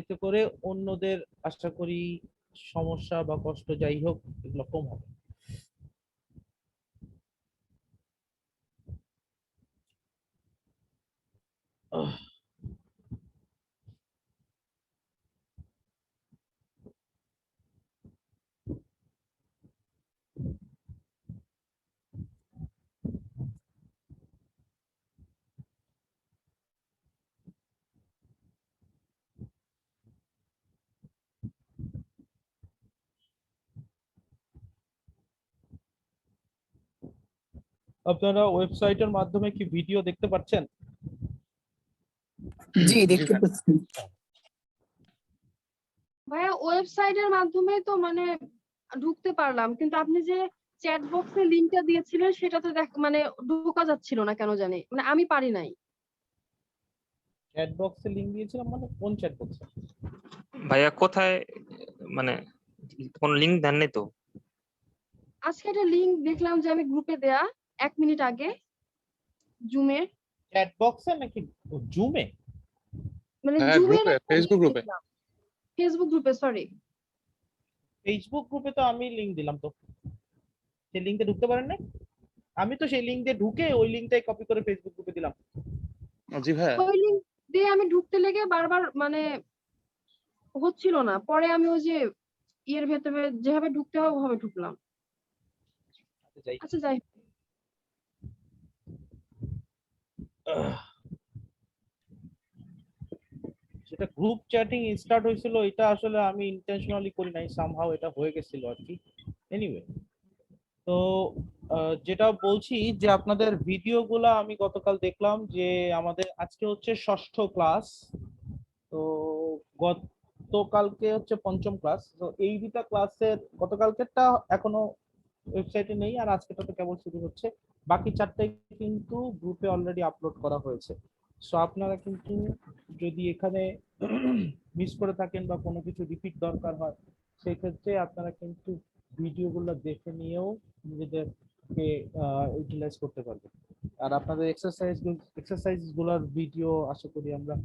এতে করে অন্যদের আশা করি সমস্যা বা কষ্ট যাই হোক এগুলো কম হবে। আপনারা ওয়েবসাইটের মাধ্যমে কি ভিডিও দেখতে পাচ্ছেন? জি দেখতে পাচ্ছি। ভাইয়া ওয়েবসাইটের মাধ্যমে তো মানে ঢুকতে পারলাম, কিন্তু আপনি যে চ্যাট বক্সে লিংকটা দিয়েছিলেন সেটা তো মানে ঢোকা যাচ্ছিল না কেন জানি, মানে আমি পারি নাই। চ্যাট বক্সে লিংক দিয়েছিলাম মানে কোন চ্যাট বক্সে? ভাইয়া কোথায়, মানে কোন লিংক দেন নাই তো? আজকে একটা লিংক দেখলাম যে আমি গ্রুপে দেয়া 1 মিনিট আগে, জুমের, চ্যাট বক্সে নাকি জুমে? মানে হ্যাঁ, জুমের গ্রুপে, ফেসবুক গ্রুপে। ফেসবুক গ্রুপে, সরি ফেসবুক গ্রুপে তো আমি লিংক দিলাম, তো সেই লিংকে ঢুকতে পারেন না? আমি তো সেই লিংক দিয়ে ঢুকে ওই লিংকটাই কপি করে ফেসবুক গ্রুপে দিলাম। জি ভাইয়া। ওই লিংক দিয়ে আমি ঢুকতে লেগে বারবার মানে হচ্ছিল না, পরে আমি ওই যে ইয়ের ভেতরে যেভাবে ঢুকতে হয় ওভাবে ঢুকলাম। যাই আচ্ছা যাই, সেটা গ্রুপ চ্যাটিং স্টার্ট হয়েছিল, এটা আসলে আমি ইন্টেনশনালি করি নাই, সামহাউ এটা হয়ে গেছিল আর কি। এনিওয়ে, তো যেটা বলছি যে আপনাদের ভিডিওগুলো আমি গতকাল দেখলাম যে আমাদের আজকে হচ্ছে ষষ্ঠ ক্লাস, তো গতকালকে হচ্ছে পঞ্চম ক্লাস। তো এই দুটা ক্লাসের গতকালকেরটা এখনো ওয়েবসাইটে নেই, আর আজকেটা তো কেবল শুরু হচ্ছে। বাকি চারটাই কিন্তু গ্রুপে অলরেডি আপলোড করা হয়েছে। সো আপনারা কিন্তু যদি এখানে মিস করে থাকেন বা কোনো কিছু রিপিট দরকার হয়, সেই ক্ষেত্রে আপনারা কিন্তু ভিডিওগুলো দেখে নিয়েও নিজেদেরকে ইউটিলাইজ করতে পারবেন। আর আপনাদের এক্সারসাইজগুলোর ভিডিও আশা করি আমরা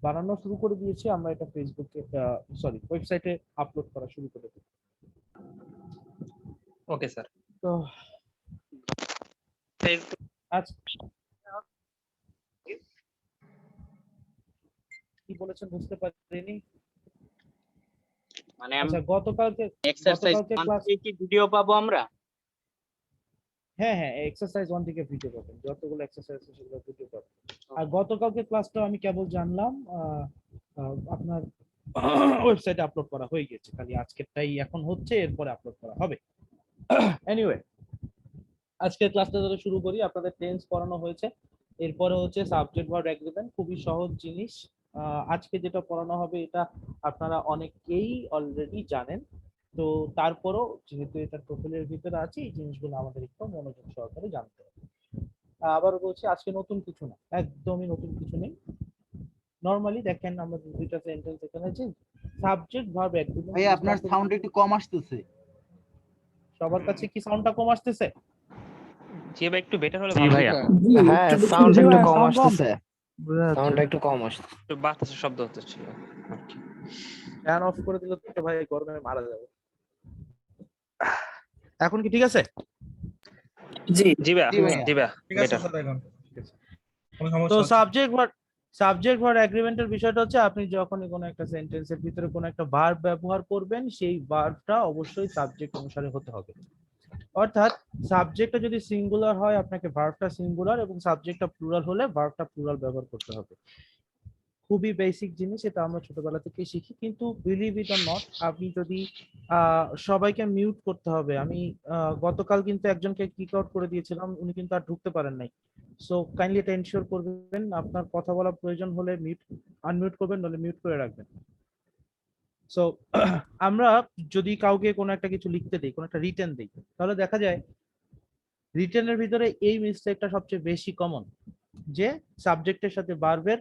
বানানো শুরু করে দিয়েছি, আমরা এটা ফেসবুকে সরি ওয়েবসাইটে আপলোড করা শুরু করে দিই। Okay sir. তো আজ কি বলেছেন বুঝতে পারিনি। মানে আচ্ছা, গতকালকে এক্সারসাইজ ক্লাস, কি ভিডিও পাবো আমরা? হ্যাঁ হ্যাঁ, এক্সারসাইজ 1 থেকে ভিডিও পাবেন, যতগুলো এক্সারসাইজ আছে সেগুলো ভিডিও পাবেন। আর গতকালকে ক্লাসটা আমি কেবল জানলাম আপনার ওয়েবসাইটে আপলোড করা হয়ে গেছে, খালি আজকেরটাই এখন হচ্ছে, এরপরে আপলোড করা হবে। এনিওয়ে, আজকের ক্লাসটা ধরে শুরু করি। আপনাদের টেন্স পড়ানো হয়েছে, এরপরে হচ্ছে সাবজেক্ট ভার্ব এগ্রিমেন্ট, খুবই সহজ জিনিস। আজকে যেটা পড়ানো হবে এটা আপনারা অনেকেই অলরেডি জানেন, তো তারপরও যেহেতু এটা টোটালের ভিতরে আছে, এই জিনিসগুলো আমাদের একটু মনোযোগ সহকারে জানতে হবে। আবার বলছি, আজকে নতুন কিছু না, একদমই নতুন কিছু নেই। নরমালি দেখেন আমাদের দুইটা সেন্টেন্স এখানে আছে, সাবজেক্ট ভার্ব এগ্রিমেন্ট। ভাই আপনার সাউন্ড একটু কম আসতেছে। সবার কাছে কি সাউন্ডটা কম আসতেছে? জি ভাই, একটু বেটার হলে জি ভালো ভাইয়া। হতো। হ্যাঁ, সাউন্ড একটু কম আসতেছে, সাউন্ডটা একটু কম আসছে, একটু বাতাসের শব্দ হচ্ছে। ফ্যান অফ করে দিলে তো ভাই গরমে মারা যাবে। এখন কি ঠিক আছে? জি জি ভাইয়া, জি ভাইয়া, ঠিক আছে বেটার। স্যার, এখন ঠিক আছে। তো সাবজেক্ট ভার্ব এগ্রিমেন্টের বিষয়টা হচ্ছে, আপনি যখনই কোনো একটা সেন্টেন্সের ভিতরে কোনো একটা ভার্ব ব্যবহার করবেন, সেই ভার্বটা অবশ্যই সাবজেক্ট অনুসারে হতে হবে। অর্থাৎ সাবজেক্টটা যদি সিঙ্গুলার হয়, আপনাকে ভার্বটা সিঙ্গুলার, এবং সাবজেক্টটা প্লুরাল হলে ভার্বটা প্লুরাল ব্যবহার করতে হবে। খুবই বেসিক জিনিস, এটা আমরা ছোটবেলা থেকেই শিখি। কিন্তু বিলিভ ইট অর নট, আপনি যদি সবাইকে মিউট করতে হবে। আমি গতকাল কিন্তু একজনকে কিক আউট করে দিয়েছিলাম, উনি কিন্তু আর ঢুকতে পারেন নাই। সো কাইন্ডলি এটা এনশিওর করবেন, আপনার কথা বলা প্রয়োজন হলে আনমিউট করবেন, নাহলে মিউট করে রাখবেন। সো আমরা যদি কাউকে কোনো একটা কিছু লিখতে দিই, কোনো একটা রিটেন দিই, তাহলে দেখা যায় রিটেনের ভিতরে এই মিস্টেকটা সবচেয়ে বেশি কমন, যে সাবজেক্টের সাথে ভার্বের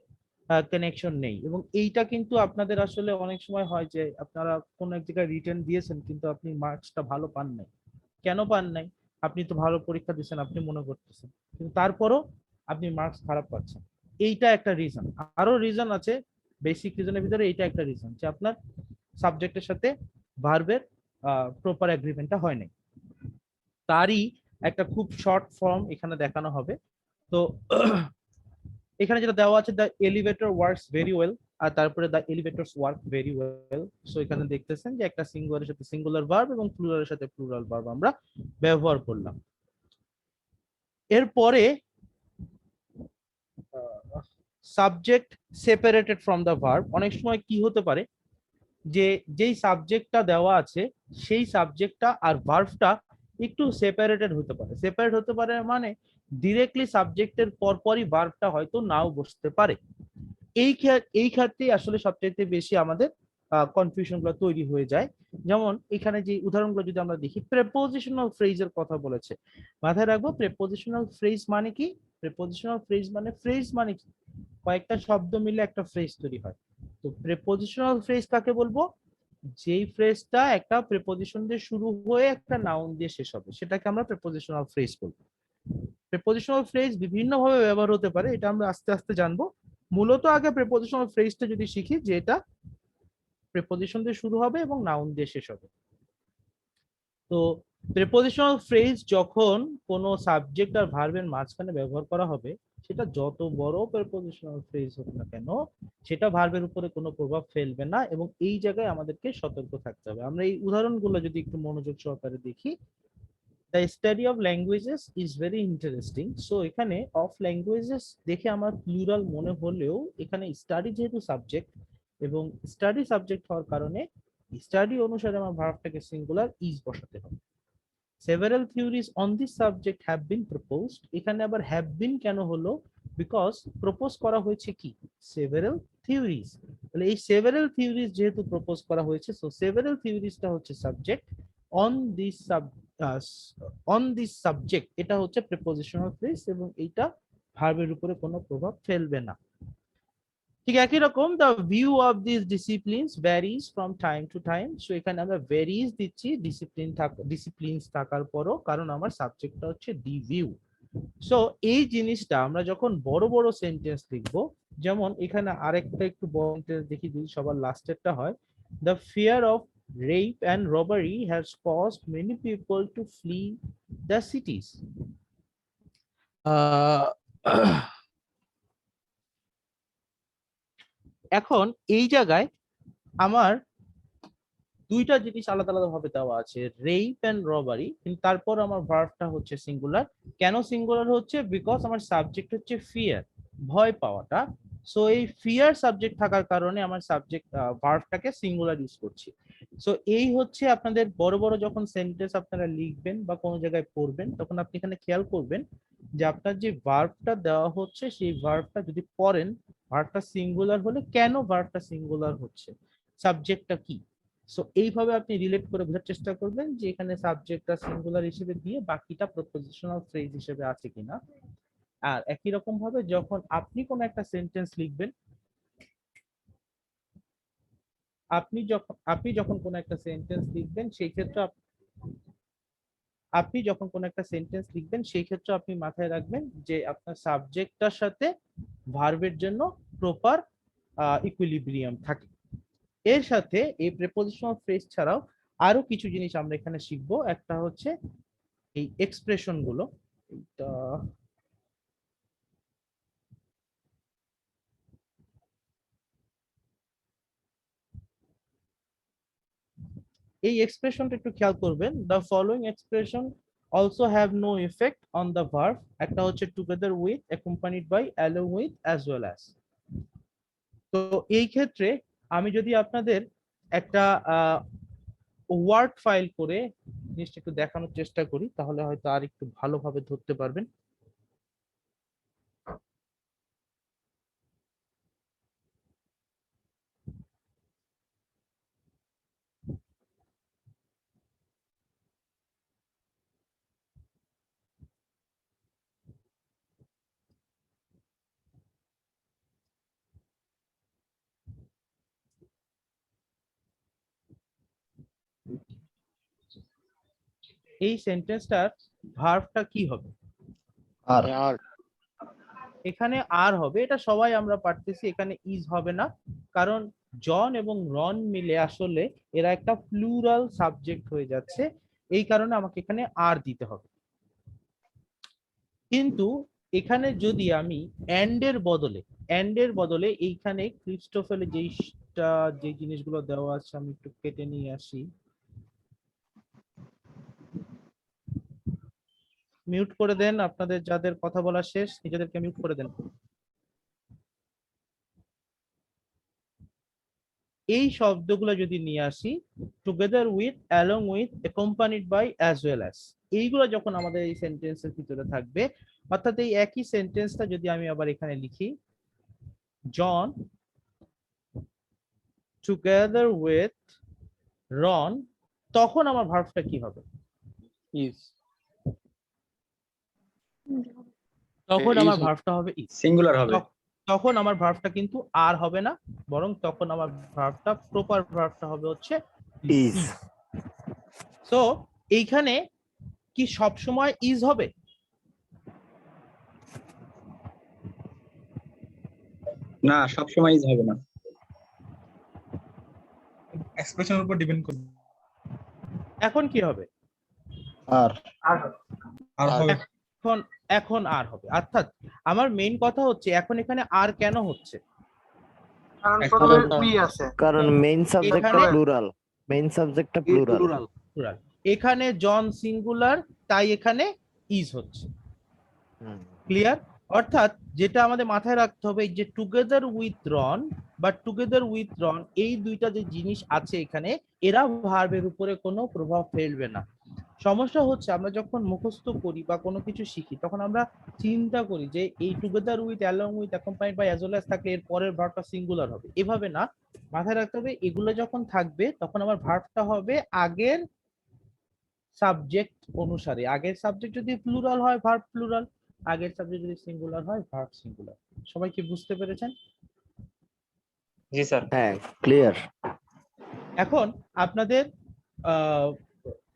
কানেকশন নেই। এবং এইটা কিন্তু আপনাদের আসলে অনেক সময় হয় যে আপনারা কোনো এক জায়গায় রিটেন দিয়েছেন, কিন্তু আপনি মার্কসটা ভালো পান নাই। কেন পান নাই? আপনি তো ভালো পরীক্ষা দিয়েছেন, আপনি মনে করতেছেন, কিন্তু তারপরও আপনি মার্কস খারাপ পাচ্ছেন। এইটা একটা রিজন। আরো রিজন আছে, বেসিক রিজনের ভিতরে এইটা একটা রিজন যে আপনার সাবজেক্টের সাথে ভার্বের প্রপার এগ্রিমেন্টটা হয় নাই। তারই একটা খুব শর্ট ফর্ম এখানে দেখানো হবে। তো এখানে যেটা দেওয়া আছে, the elevator works very well, আর তারপরে the elevators work very well. So এখানে দেখতেছেন যে একটা সিঙ্গুলারের সাথে সিঙ্গুলার ভার্ব এবং প্লুরালের সাথে প্লুরাল ভার্ব আমরা ব্যবহার করলাম। এরপরে subject separated from the verb. অনেক সময় কি হতে পারে যে যেই সাবজেক্টটা দেওয়া আছে সেই সাবজেক্টটা আর ভার্বটা একটু সেপারেটেড হতে পারে। সেপারেট হতে পারে মানে ডিরেক্টলি সাবজেক্টের পরপরই ভার্বটা হয়তো নাও বসতে পারে। এই ক্ষেত্রে আসলে সবচেয়ে বেশি আমাদের কনফিউশন গুলো তৈরি হয়ে যায়। যেমন এখানে যে উদাহরণগুলো যদি আমরা দেখি, প্রেপোজিশনাল ফ্রেজের কথা বলেছে, মাথায় রাখবো প্রেপোজিশনাল ফ্রেজ মানে কি। প্রেপোজিশনাল ফ্রেজ মানে কি, কয়েকটা শব্দ মিলে একটা ফ্রেজ তৈরি হয়। তো প্রেপোজিশনাল ফ্রেজ কাকে বলবো, যেই ফ্রেজটা একটা প্রেপোজিশন দিয়ে শুরু হয়ে একটা নাউন দিয়ে শেষ হবে সেটাকে আমরা প্রেপোজিশনাল ফ্রেজ বলবো। প্রেপোজিশনাল ফ্রেজ বিভিন্ন ভাবে ব্যবহার হতে পারে, এটা আমরা আস্তে আস্তে জানবো। মূলত আগে প্রেপোজিশনাল ফ্রেজটা যদি শিখি যে এটা প্রেপোজিশন দিয়ে শুরু হবে এবং নাউন দিয়ে শেষ হবে। তো প্রেপোজিশনাল ফ্রেজ যখন কোনো সাবজেক্ট আর ভার্বের মাঝখানে ব্যবহার করা হবে, সেটা যত বড় প্রেপোজিশনাল ফ্রেজ হোক না কেন সেটা ভার্বের উপরে কোনো প্রভাব ফেলবে না, এবং এই জায়গায় আমাদেরকে সতর্ক থাকতে হবে। আমরা এই উদাহরণগুলো যদি একটু মনোযোগ সহকারে দেখি, the study of languages is very interesting. So এখানে অফ ল্যাঙ্গুয়েজেস দেখে আমার প্লুরাল মনে হলেও এখানে স্টাডি যেহেতু সাবজেক্ট এবং স্টাডি সাবজেক্ট হওয়ার কারণে স্টাডি অনুসারে আমার ভার্বটাকে সিঙ্গুলার ইজ বসাতে হবে। Several theories on this subject have been proposed. এখানে আবার হ্যাভ বিন কেন হলো, বিকজ প্রপোজ করা হয়েছে কি, সেভারাল থিওরিজ। তাহলে এই সেভারাল থিওরিজ যেহেতু প্রপোজ করা হয়েছে, সো সেভারাল থিওরিজটা হচ্ছে সাবজেক্ট, অন দিস সাবজেক্ট এটা হচ্ছে প্রিপোজিশনাল ফ্রেজ এবং এইটা ভার্বের উপরে কোনো প্রভাব ফেলবে না। ঠিক একই রকম the view of this disciplines varies from time to time. So এখানে আমরা ভ্যারিজ দিচ্ছি ডিসিপ্লিনস থাকার পরও, কারণ আমার সাবজেক্টটা হচ্ছে দি ভিউ। সো এই জিনিসটা আমরা যখন বড় বড় সেন্টেন্স লিখবো, যেমন এখানে আরেকটা একটু বড় সেন্টেন্স দেখি, যদি সবার লাস্টেরটা হয়, the fear of rape and robbery has caused many people to flee the cities. এখন এই জায়গায় আমার দুইটা জিনিস আলাদা আলাদা ভাবে দেওয়া আছে, রেপ এন্ড রবারি, কিন্তু তারপর আমার ভার্বটা হচ্ছে সিঙ্গুলার। কেন সিঙ্গুলার হচ্ছে, বিকজ আমার সাবজেক্ট হচ্ছে ফিয়ার, ভয় পাওয়াটা। সো এই ফিয়ার সাবজেক্ট থাকার কারণে আমার সাবজেক্ট ভার্বটাকে সিঙ্গুলার ইউজ করছি। সো এই হচ্ছে আপনাদের বড় বড় যখন সেন্টেন্স আপনারা লিখবেন বা কোনো জায়গায় পড়বেন, তখন আপনি এখানে খেয়াল করবেন যে আপনার যে ভার্বটা দেওয়া হচ্ছে সেই ভার্বটা যদি পড়েন, ভার্বটা সিঙ্গুলার হলে কেন ভার্বটা সিঙ্গুলার হচ্ছে, সাবজেক্টটা কি। সো এইভাবে আপনি রিলেট করে বোঝার চেষ্টা করবেন যে এখানে সাবজেক্টটা সিঙ্গুলার হিসেবে দিয়ে বাকিটা প্রপোজিশনাল ফ্রেজ হিসেবে আছে কিনা। আর একই রকম ভাবে যখন আপনি কোন একটা সেন্টেন্স লিখবেন, আপনি যখন কোন একটা সেন্টেন্স লিখবেন সেই ক্ষেত্রে আপনি মাথায় রাখবেন যে আপনার সাবজেক্টটার সাথে ভার্বের জন্য প্রপার ইকুইলিব্রিয়াম থাকে। এর সাথে এই প্রিপোজিশনাল ফ্রেজ ছাড়াও আরো কিছু জিনিস আমরা এখানে শিখবো। একটা হচ্ছে এই এক্সপ্রেশন গুলো, এই এক্সপ্রেশনটা একটু খেয়াল করবেন। The following expression also have no effect on the verb. একটা হচ্ছে together with, accompanied by, along with, as well as. তো এই ক্ষেত্রে আমি যদি আপনাদের একটা ওয়ার্ড ফাইল করে জিনিসটা একটু দেখানোর চেষ্টা করি, তাহলে হয়তো আর একটু ভালোভাবে ধরতে পারবেন। এই সেন্টেন্সটার ভার্বটা কি হবে, আর আর এখানে আর হবে, এটা সবাই আমরা পারতেছি। এখানে ইজ হবে না, কারণ জন এবং রন মিলে আসলে এরা একটা প্লুরাল সাবজেক্ট হয়ে যাচ্ছে, এই কারণে আমাকে এখানে আর দিতে হবে। কিন্তু এখানে যদি আমি এন্ড এর বদলে এইখানে ক্রিস্টোফেলে যে জিনিসগুলো দেওয়া আছে আমি একটু কেটে নিয়ে আসি, মিউট করে দেন আপনাদের যাদের কথা বলা শেষ নিজেদেরকে মিউট করে দেন। এই শব্দগুলো যদি নিয়ে আসি, together with, along with, accompanied by, as well as, এইগুলো যখন আমাদের এই সেন্টেন্সের ভিতরে থাকবে, অর্থাৎ এই একই সেন্টেন্সটা যদি আমি আবার এখানে লিখি, জন টুগেদার উইথ রন, তখন আমার ভার্বটা কি হবে? ইজ তখন is আমার হবে। ভার্বটা হবে ইজ। সিঙ্গুলার হবে। তখন আমার ভার্বটা কিন্তু আর হবে না, বরং তখন আমার ভার্বটা, প্রপার ভার্বটা হবে হচ্ছে ইজ। সো এইখানে কি সব সময় ইজ হবে? না, সব সময় ইজ হবে না। এক্সপ্রেশনের উপর ডিপেন্ড করবে। এখন কি হবে? আর আর হবে এখন আর হবে। অর্থাৎ আমার মেইন কথা হচ্ছে এখন এখানে আর কেন হচ্ছে? কারণ মেইন সাবজেক্টটা এখানে- প্লুরাল, মেইন সাবজেক্টটা প্লুরাল। প্লুরাল। এখানে জন সিঙ্গুলার, তাই এখানে ইজ হচ্ছে। ক্লিয়ার? অর্থাৎ যেটা আমাদের মাথায় রাখতে হবে, এই যে টুগেদার উইথ রন বা টুগেদার উইথ রন, এই দুইটা যে জিনিস আছে এখানে, এরা ভার্বের উপরে কোনো প্রভাব ফেলবে না। সমস্যা হচ্ছে আমরা যখন মুখস্থ করি বা কোনো কিছু শিখি, তখন আমরা চিন্তা করি যে এই together with, along with, accompanied by, as well as থাকলে এর পরের ভার্বটা সিঙ্গুলার হবে। এভাবে না, মাথায় রাখতে হবে এগুলো যখন থাকবে তখন আমার ভার্বটা হবে আগের সাবজেক্ট অনুসারে। আগের সাবজেক্ট যদি প্লুরাল হয় ভার্ব প্লুরাল, আগের সাবজেক্ট যদি সিঙ্গুলার হয় ভার্ব সিঙ্গুলার। সবাই কি বুঝতে পেরেছেন? জি স্যার। হ্যাঁ, ক্লিয়ার। এখন আপনাদের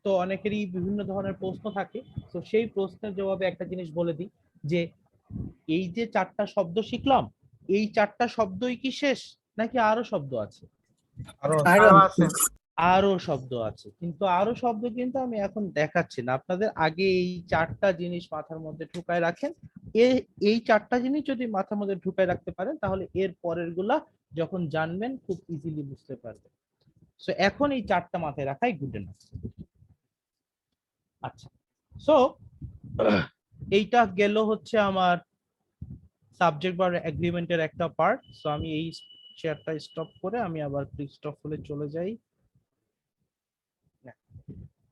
তো অনেকেরই বিভিন্ন ধরনের প্রশ্ন থাকে, তো সেই প্রশ্নের জবাবে একটা জিনিস বলে দিই, যে এই যে 4টা শব্দ শিখলাম, এই 4টা শব্দই কি শেষ নাকি আরো শব্দ আছে? আরো শব্দ আছে, কিন্তু আরো শব্দ কিন্তু আমি এখন দেখাচ্ছি না আপনাদের। আগে এই 4টা জিনিস মাথার মধ্যে ঢুকায় রাখেন। এই 4টা জিনিস যদি মাথার মধ্যে ঢুকায় রাখতে পারেন, তাহলে এর পরের গুলা যখন জানবেন খুব ইজিলি বুঝতে পারবেন। সো এখন এই 4টা মাথায় রাখাই গুড এনাফ। আচ্ছা, সো এইটা গেল হচ্ছে আমার সাবজেক্ট বা এগ্রিমেন্টের একটা পার্ট। সো আমি এই শেয়ারটা স্টপ করে আমি আবার ক্লিস্টোফেলে চলে যাই।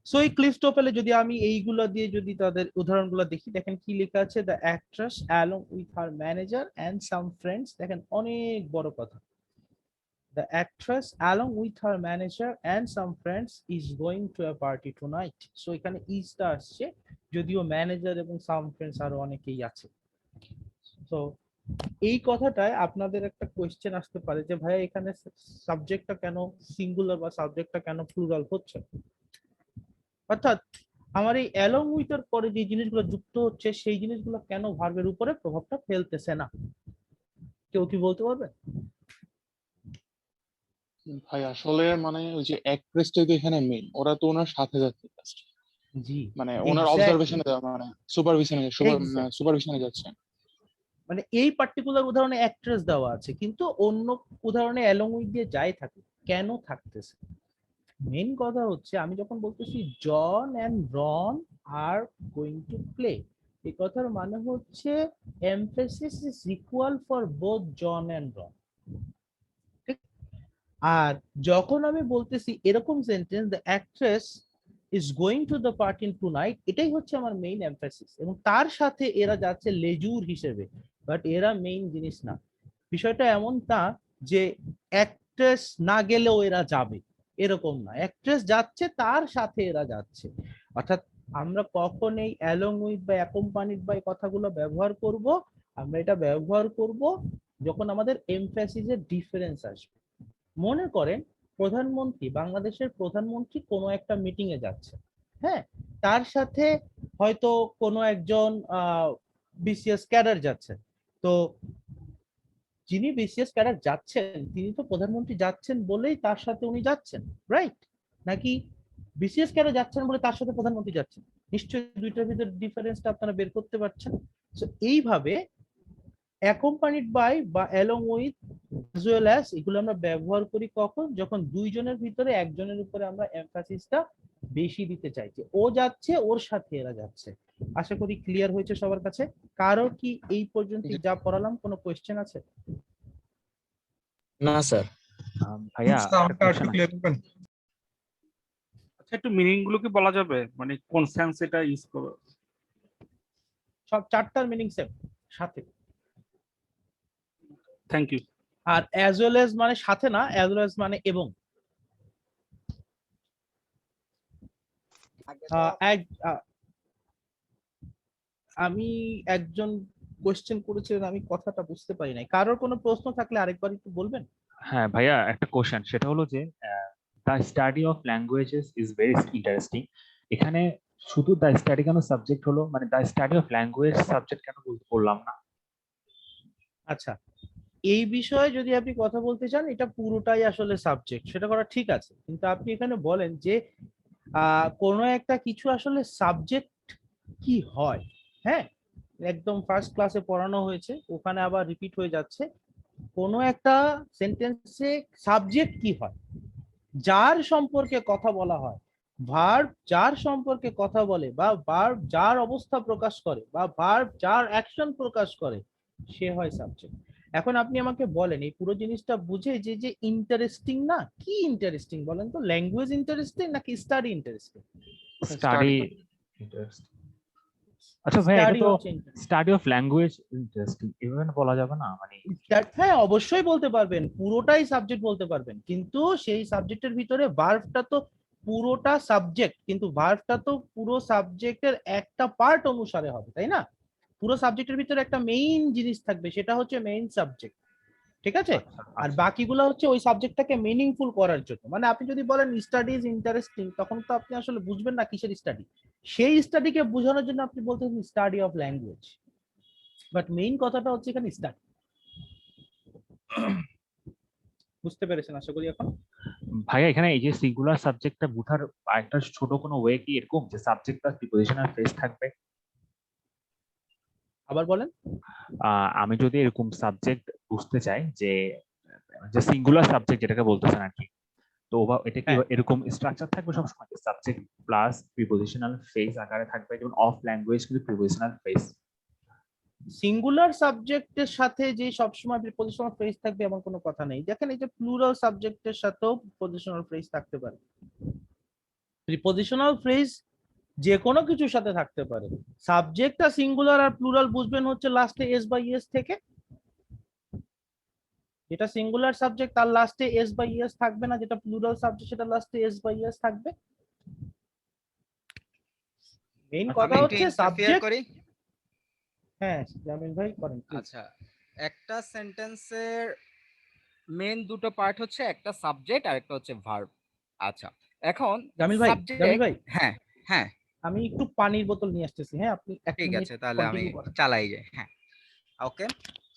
সো এই ক্লিস্টোফেলে যদি আমি এইগুলো দিয়ে যদি তাদের উদাহরণগুলো দেখি, দেখেন কি লেখা আছে, the actress along with her manager and some friends. দেখেন অনেক বড় কথা, the actress along with her manager and some friends is going to a party tonight. So এখানে ইজটা আসছে, যদিও ম্যানেজার এবং সাম ফ্রেন্ডস আরো অনেকেই আছে। তো এই কথাটায় আপনাদের একটা কোয়েশ্চেন আসতে পারে যে ভাইয়া এখানে সাবজেক্টটা কেন সিঙ্গুলার বা সাবজেক্টটা কেন প্লুরাল হচ্ছে? অর্থাৎ আমার এই অ্যালং উইথ এর পরে যে জিনিসগুলো যুক্ত হচ্ছে সেই জিনিসগুলো কেন ভার্বের উপরে প্রভাবটা ফেলতেছে না? কেউ কি বলতে পারবে? ভাই আসলে মানে ওই যে অ্যাক্ট্রেসটা তো এখানে মেইন, ওরা তো ওনার সাথে যাচ্ছে just। জি, মানে ওনার Exactly. অবজারভেশনে মানে Exactly. সুপারভিশনে যাচ্ছে। মানে এই পার্টিকুলার উদাহরণে অ্যাক্ট্রেস দেওয়া আছে, কিন্তু অন্য উদাহরণে অ্যালং উইথ দিয়ে যাই থাকে, কেন থাকতেছে? মেইন কথা হচ্ছে আমি যখন বলতেছি John and Ron are going to play, এই কথার মানে হচ্ছে emphasis is equal for both John and Ron. ঠিক? আর যখন আমি বলতেছি এরকম sentence, the actress is going to the party tonight, এটাই হচ্ছে আমার মেইন এমফেসিস, এবং তার সাথে এরা যাচ্ছে লেজুর হিসেবে, বাট এরা মেইন জিনিস না। বিষয়টা এমন তা যে অ্যাক্ট্রেস না গেলেও এরা যাবে, এরকম না, অ্যাক্ট্রেস যাচ্ছে তার সাথে এরা যাচ্ছে। অর্থাৎ আমরা কখন এই অ্যালং উইথ বা অ্যাকম্পানিড বাই কথাগুলো ব্যবহার করব? আমরা এটা ব্যবহার করব যখন আমাদের এমফ্যাসিসের ডিফারেন্স আসবে। মনে করেন প্রধানমন্ত্রী, বাংলাদেশের প্রধানমন্ত্রী কোনো একটা মিটিং এ যাচ্ছে, হ্যাঁ, তার সাথে হয়তো কোনো একজন বিসিএস ক্যাডার যাচ্ছে। তো যিনি বিসিএস ক্যাডার যাচ্ছেন তিনি তো প্রধানমন্ত্রী যাচ্ছেন বলেই তার সাথে উনি যাচ্ছেন, রাইট? নাকি বিসিএস ক্যাডার যাচ্ছেন বলে তার সাথে প্রধানমন্ত্রী যাচ্ছেন? নিশ্চয়ই দুইটার ভিতর ডিফারেন্সটা আপনারা বের করতে পারছেন। So, এইভাবে অ্যাকম্পানিড বাই বা along with as well as এগুলো আমরা ব্যবহার করি কখন? যখন দুইজনের ভিতরে একজনের উপরে আমরা এমফাসিসটা বেশি দিতে চাইছি। ও যাচ্ছে, ওর সাথে এরা যাচ্ছে। আশা করি ক্লিয়ার হয়েছে সবার কাছে। কারো কি এই পর্যন্ত যা পড়ালাম কোনো কোয়েশ্চেন আছে? না স্যার। ভাইয়া সাউন্ডটা একটু ক্লিয়ার করবেন? আচ্ছা, একটু মিনিং গুলো কি বলা যাবে, মানে কোন সেন্স এটা ইউজ করবে? সব চারটার মিনিং সেম সাথে। Thank you. আর as well as মানে সাথে না, as well as মানে এবং। আমি একজন কোয়েশ্চেন করেছিলেন, আমি কথাটা বুঝতে পারি নাই। কারোর কোনো প্রশ্ন থাকলে আরেকবার একটু বলবেন? হ্যাঁ ভাইয়া, একটা কোশ্চেন, সেটা হলো যে the study of languages is very interesting. এখানে শুধু দ্য স্টাডি কেন সাবজেক্ট হলো, মানে the study of language subject কেন বললাম না? আচ্ছা, এই বিষয়ে যদি আপনি কথা বলতে চান, এটা পুরোটাই আসলে সাবজেক্ট, সেটা করা ঠিক আছে। কিন্তু আপনি এখানে বলেন যে কোনো একটা কিছু আসলে সাবজেক্ট কি হয়, হ্যাঁ, একদম ফার্স্ট ক্লাসে পড়ানো হয়েছে, ওখানে আবার রিপিট হয়ে যাচ্ছে। কোনো একটা সেন্টেন্সে সাবজেক্ট কি হয়, যার সম্পর্কে কথা বলা হয়, ভার্ব যার সম্পর্কে কথা বলে, বা ভার্ব যার অবস্থা প্রকাশ করে, বা ভার্ব যার অ্যাকশন প্রকাশ করে, সে হয় সাবজেক্ট। এখন আপনি আমাকে বলেন এই পুরো জিনিসটা বুঝে যে যে ইন্টারেস্টিং না, কি ইন্টারেস্টিং বলেন তো? ল্যাঙ্গুয়েজ ইন্টারেস্টিং নাকি স্টাডি ইন্টারেস্টিং? Study interesting. আচ্ছা ভাই, এটা তো স্টাডি অফ ল্যাঙ্গুয়েজ ইন্টারেস্টিং, এভাবে বলা যাবে না? মানে হ্যাঁ, অবশ্যই বলতে পারবেন, পুরোটাই সাবজেক্ট বলতে পারবেন, কিন্তু সেই সাবজেক্টের ভিতরে ভার্বটা তো পুরোটা সাবজেক্ট, কিন্তু ভার্বটা তো পুরো সাবজেক্টের একটা পার্ট অনুসারে হবে, তাই না? পুরো সাবজেক্টের ভিতরে একটা মেইন জিনিস থাকবে, সেটা হচ্ছে মেইন সাবজেক্ট, ঠিক আছে? আর বাকিগুলো হচ্ছে ওই সাবজেক্টটাকে মিনিংফুল করার জন্য। মানে আপনি যদি বলেন স্টাডি ইজ ইন্টারেস্টিং, তখন তো আপনি আসলে বুঝবেন না কিসের স্টাডি। সেই স্টাডিকে বোঝানোর জন্য আপনি বলতে study of language, but main কথাটা হচ্ছে এখানে স্টাডি। বুঝতে পেরেছেন আশা করি এখন? ভাইয়া, এখানে এই যে সিঙ্গুলার সাবজেক্টটা বোঝার একটা ছোট কোনো ওয়ে কি এরকম যে সাবজেক্ট প্লাস প্রিপোজিশনাল ফ্রেজ থাকবে? আবার বলেন। আমি যদি এরকম সাবজেক্ট বুঝতে চাই যে সিঙ্গুলার সাবজেক্ট যেটাকে বলতেছেন আর কি, তো এটা কি এরকম স্ট্রাকচার থাকবে সবসময়, সাবজেক্ট প্লাস প্রিপোজিশনাল ফ্রেজ আকারে থাকবে, যেমন অফ ল্যাঙ্গুয়েজ কিন্তু প্রিপোজিশনাল ফ্রেজ? সিঙ্গুলার সাবজেক্টের সাথে যে সবসময় প্রিপোজিশনাল ফ্রেজ থাকবে এমন কোনো কথা নেই। দেখেন, এই যে প্লুরাল সাবজেক্টের সাথেও প্রিপোজিশনাল ফ্রেজ থাকতে পারে। প্রিপোজিশনাল ফ্রেজ যে কোনো কিছুর সাথে থাকতে পারে। সাবজেক্টটা সিঙ্গুলার আর প্লুরাল বুঝবেন হচ্ছে লাস্টে এস বাই এস থেকে। যেটা সিঙ্গুলার সাবজেক্ট তার লাস্টে এস বাই এস থাকবে না, যেটা প্লুরাল সাবজেক্ট সেটা লাস্টে এস বাই এস থাকবে। মেইন কথা হচ্ছে সাবজেক্ট। হ্যাঁ জামিল ভাই করেন। আচ্ছা, একটা সেন্টেন্সের মেইন দুটো পার্ট হচ্ছে, একটা সাবজেক্ট আর একটা হচ্ছে ভার্ব। আচ্ছা, এখন জামিল ভাই হ্যাঁ হ্যাঁ, আমি একটু পানির বোতল নিয়ে আসতেছি। হ্যাঁ, আপনি ঠিক আছে, তাহলে আমি চালাই যাই। হ্যাঁ, ওকে।